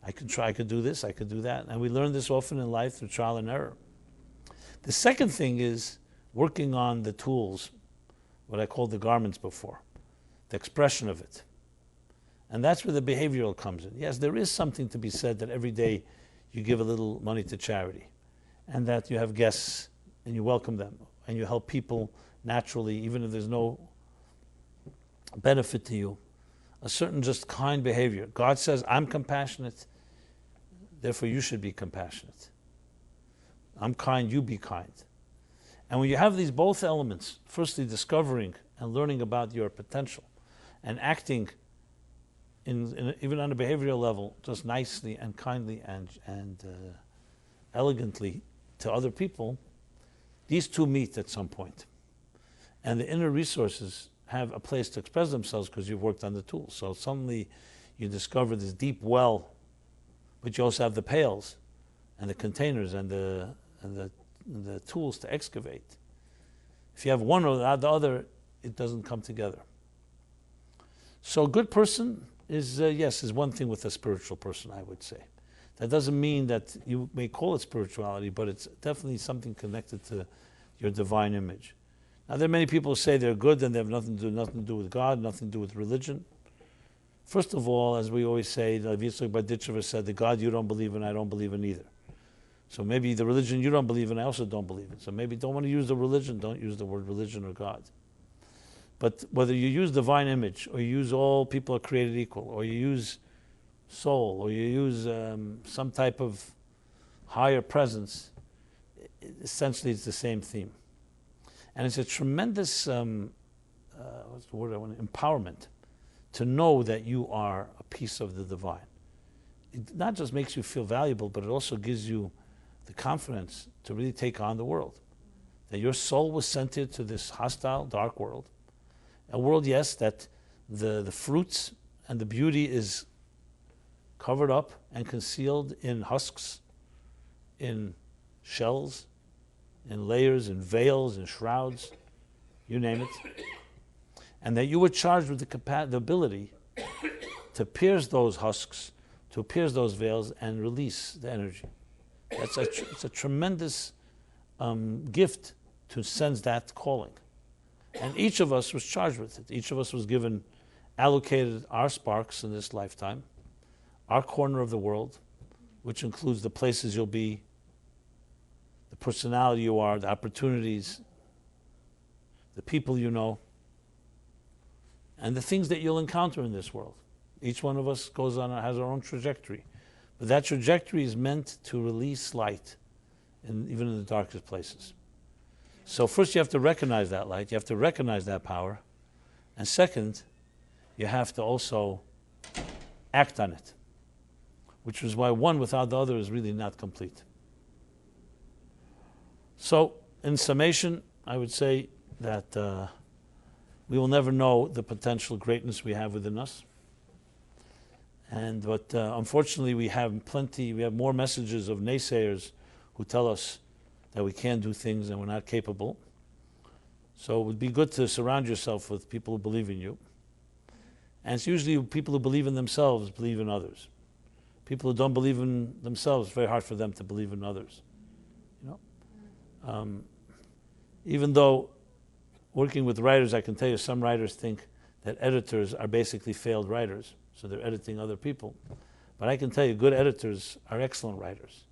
Speaker 1: I could do this, I could do that. And we learn this often in life through trial and error. The second thing is working on the tools, what I called the garments before, the expression of it. And that's where the behavioral comes in. Yes, there is something to be said that every day you give a little money to charity, and that you have guests and you welcome them, and you help people naturally, even if there's no benefit to you. A certain just kind behavior. God says, I'm compassionate, therefore you should be compassionate. I'm kind, you be kind. And when you have these both elements, firstly discovering and learning about your potential, and acting even on a behavioral level, just nicely and kindly and elegantly to other people, these two meet at some point. And the inner resources have a place to express themselves because you've worked on the tools. So suddenly you discover this deep well, but you also have the pails and the containers and the tools to excavate. If you have one or the other, it doesn't come together. So a good person is one thing with a spiritual person, I would say. That doesn't mean that you may call it spirituality, but it's definitely something connected to your divine image. Now, there are many people who say they're good and they have nothing to do with God, nothing to do with religion. First of all, as we always say, Rabbi Jacobson said, the God you don't believe in, I don't believe in either. So maybe the religion you don't believe in, I also don't believe in. So maybe don't want to use the religion, don't use the word religion or God. But whether you use divine image, or you use all people are created equal, or you use soul, or you use some type of higher presence, essentially it's the same theme. And it's a tremendous, empowerment to know that you are a piece of the divine. It not just makes you feel valuable, but it also gives you the confidence to really take on the world. That your soul was sent here to this hostile, dark world. A world, yes, that the fruits and the beauty is covered up and concealed in husks, in shells, in layers, in veils, in shrouds, you name it. And that you were charged with the ability to pierce those husks, to pierce those veils and release the energy. It's a tremendous gift to sense that calling. And each of us was charged with it. Each of us was allocated our sparks in this lifetime, our corner of the world, which includes the places you'll be, the personality you are, the opportunities, the people you know, and the things that you'll encounter in this world. Each one of us has our own trajectory. But that trajectory is meant to release light, even in the darkest places. So first you have to recognize that light, you have to recognize that power, and second, you have to also act on it, which is why one without the other is really not complete. So, in summation, I would say that we will never know the potential greatness we have within us. But unfortunately, we have more messages of naysayers who tell us that we can't do things and we're not capable. So it would be good to surround yourself with people who believe in you. And it's usually people who believe in themselves believe in others. People who don't believe in themselves, it's very hard for them to believe in others. Even though working with writers, I can tell you some writers think that editors are basically failed writers, so they're editing other people. But I can tell you good editors are excellent writers.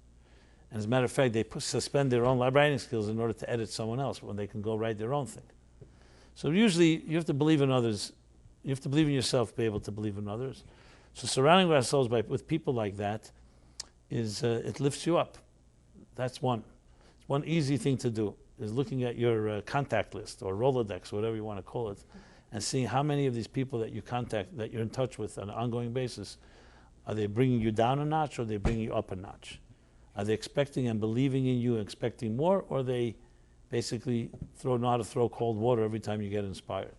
Speaker 1: And as a matter of fact, they suspend their own writing skills in order to edit someone else when they can go write their own thing. So usually you have to believe in others. You have to believe in yourself to be able to believe in others. So surrounding ourselves with people like that it lifts you up. That's one. It's one easy thing to do, is looking at your contact list or Rolodex, whatever you want to call it, and seeing how many of these people that you contact, that you're in touch with on an ongoing basis, are they bringing you down a notch or are they bringing you up a notch? Are they expecting and believing in you and expecting more, or they basically know how to throw cold water every time you get inspired?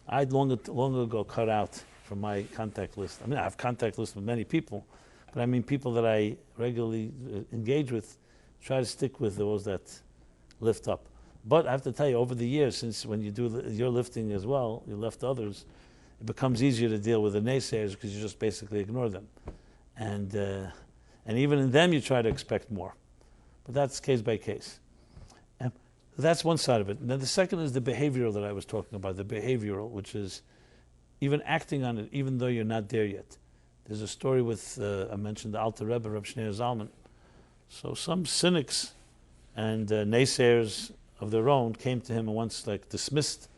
Speaker 1: I'd long ago cut out from my contact list. I mean, I have contact lists with many people, but I mean people that I regularly engage with, try to stick with those that lift up. But I have to tell you, over the years, since when you do your lifting as well, you lift others, it becomes easier to deal with the naysayers because you just basically ignore them. And even in them, you try to expect more. But that's case by case. And that's one side of it. And then the second is the behavioral that I was talking about, the behavioral, which is even acting on it, even though you're not there yet. There's a story with, I mentioned the Alter Rebbe, Reb Shneur Zalman. So some cynics and naysayers of their own came to him and once dismissed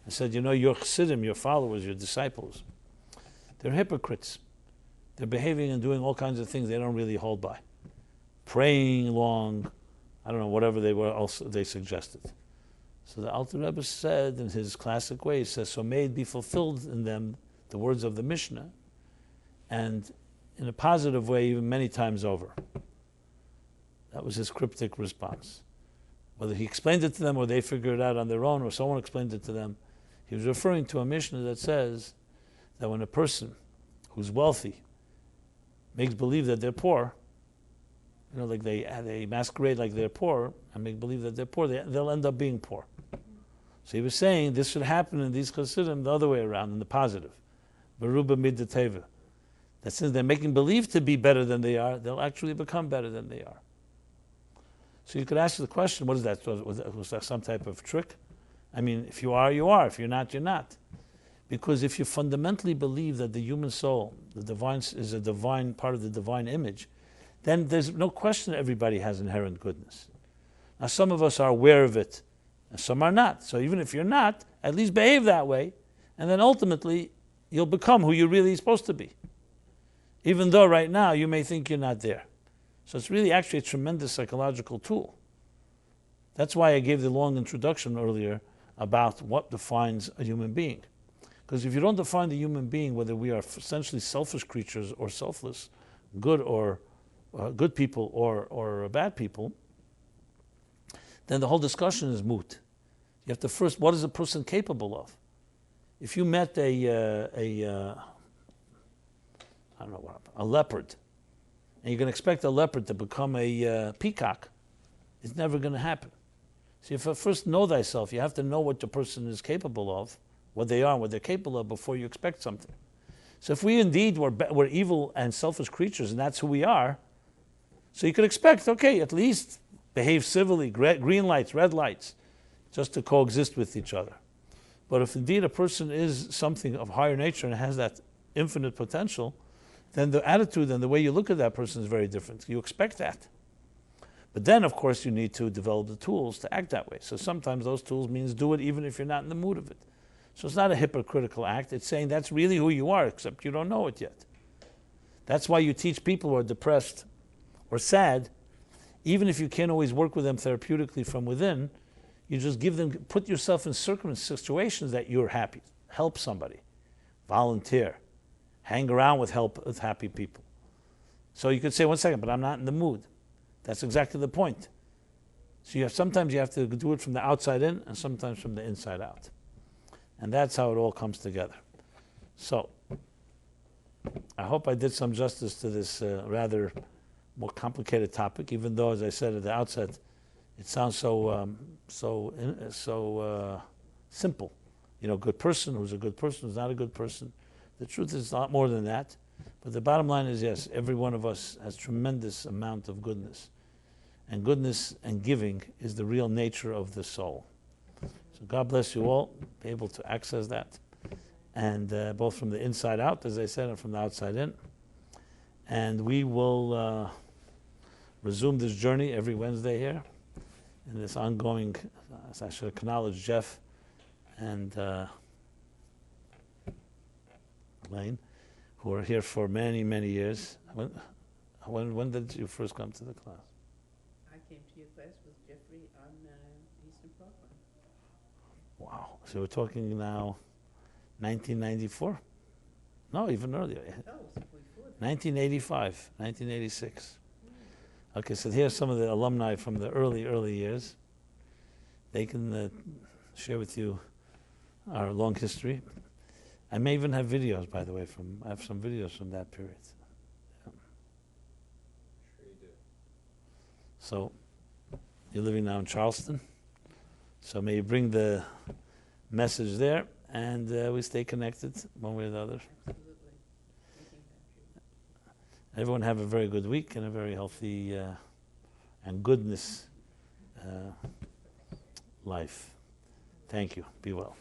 Speaker 1: and said, your chassidim, your followers, your disciples, they're hypocrites. They're behaving and doing all kinds of things they don't really hold by. Praying long, I don't know, whatever they suggested. So the Alter Rebbe said in his classic way, he says, so may it be fulfilled in them the words of the Mishnah, and in a positive way even many times over. That was his cryptic response. Whether he explained it to them or they figured it out on their own or someone explained it to them, he was referring to a Mishnah that says that when a person who's wealthy makes believe that they're poor, like they masquerade like they're poor and make believe that they're poor, they'll end up being poor. So he was saying this should happen in these chassidim the other way around, in the positive. Beruba midateva. That since they're making believe to be better than they are, they'll actually become better than they are. So you could ask the question, what is that? Was that some type of trick? I mean, if you are, you are. If you're not, you're not. Because if you fundamentally believe that the human soul, the divine, is a divine part of the divine image, then there's no question that everybody has inherent goodness. Now, some of us are aware of it, and some are not. So even if you're not, at least behave that way, and then ultimately you'll become who you're really supposed to be. Even though right now you may think you're not there. So it's really actually a tremendous psychological tool. That's why I gave the long introduction earlier about what defines a human being. Because if you don't define the human being, whether we are essentially selfish creatures or selfless, good or good people or bad people, then the whole discussion is moot. You have to first, what is a person capable of? If you met a leopard, and you're going to expect a leopard to become a peacock, it's never going to happen. So you have to first know thyself. You have to know what the person is capable of, what they are, what they're capable of, before you expect something. So if we indeed were evil and selfish creatures, and that's who we are, so you could expect, okay, at least behave civilly, green lights, red lights, just to coexist with each other. But if indeed a person is something of higher nature and has that infinite potential, then the attitude and the way you look at that person is very different. You expect that. But then, of course, you need to develop the tools to act that way. So sometimes those tools means do it even if you're not in the mood of it. So it's not a hypocritical act. It's saying that's really who you are, except you don't know it yet. That's why you teach people who are depressed or sad, even if you can't always work with them therapeutically from within, you just give them, put yourself in situations that you're happy. Help somebody. Volunteer. Hang around with happy people. So you could say, 1 second, but I'm not in the mood. That's exactly the point. So sometimes you have to do it from the outside in and sometimes from the inside out. And that's how it all comes together. So I hope I did some justice to this rather more complicated topic, even though, as I said at the outset, it sounds so simple. Good person, who's a good person, who's not a good person. The truth is a lot more than that. But the bottom line is, yes, every one of us has tremendous amount of goodness. And goodness and giving is the real nature of the soul. So God bless you all, be able to access that. And both from the inside out, as I said, and from the outside in. And we will resume this journey every Wednesday here. In this ongoing, I should acknowledge Jeff and Elaine, who are here for many, many years. When did you first come to the class?
Speaker 4: I came to your class with Jeffrey on Eastern Parkway.
Speaker 1: Wow. So we're talking now 1994? No, even earlier.
Speaker 4: Oh, it was before that.
Speaker 1: 1985, 1986. Okay, so here's some of the alumni from the early years. They can share with you our long history. I may even have videos, by the way. I have some videos from that period. Yeah.
Speaker 2: Sure you do.
Speaker 1: So you're living now in Charleston. So may you bring the message there, and we stay connected one way or the other.
Speaker 4: Absolutely.
Speaker 1: Everyone have a very good week and a very healthy and goodness life. Thank you. Be well.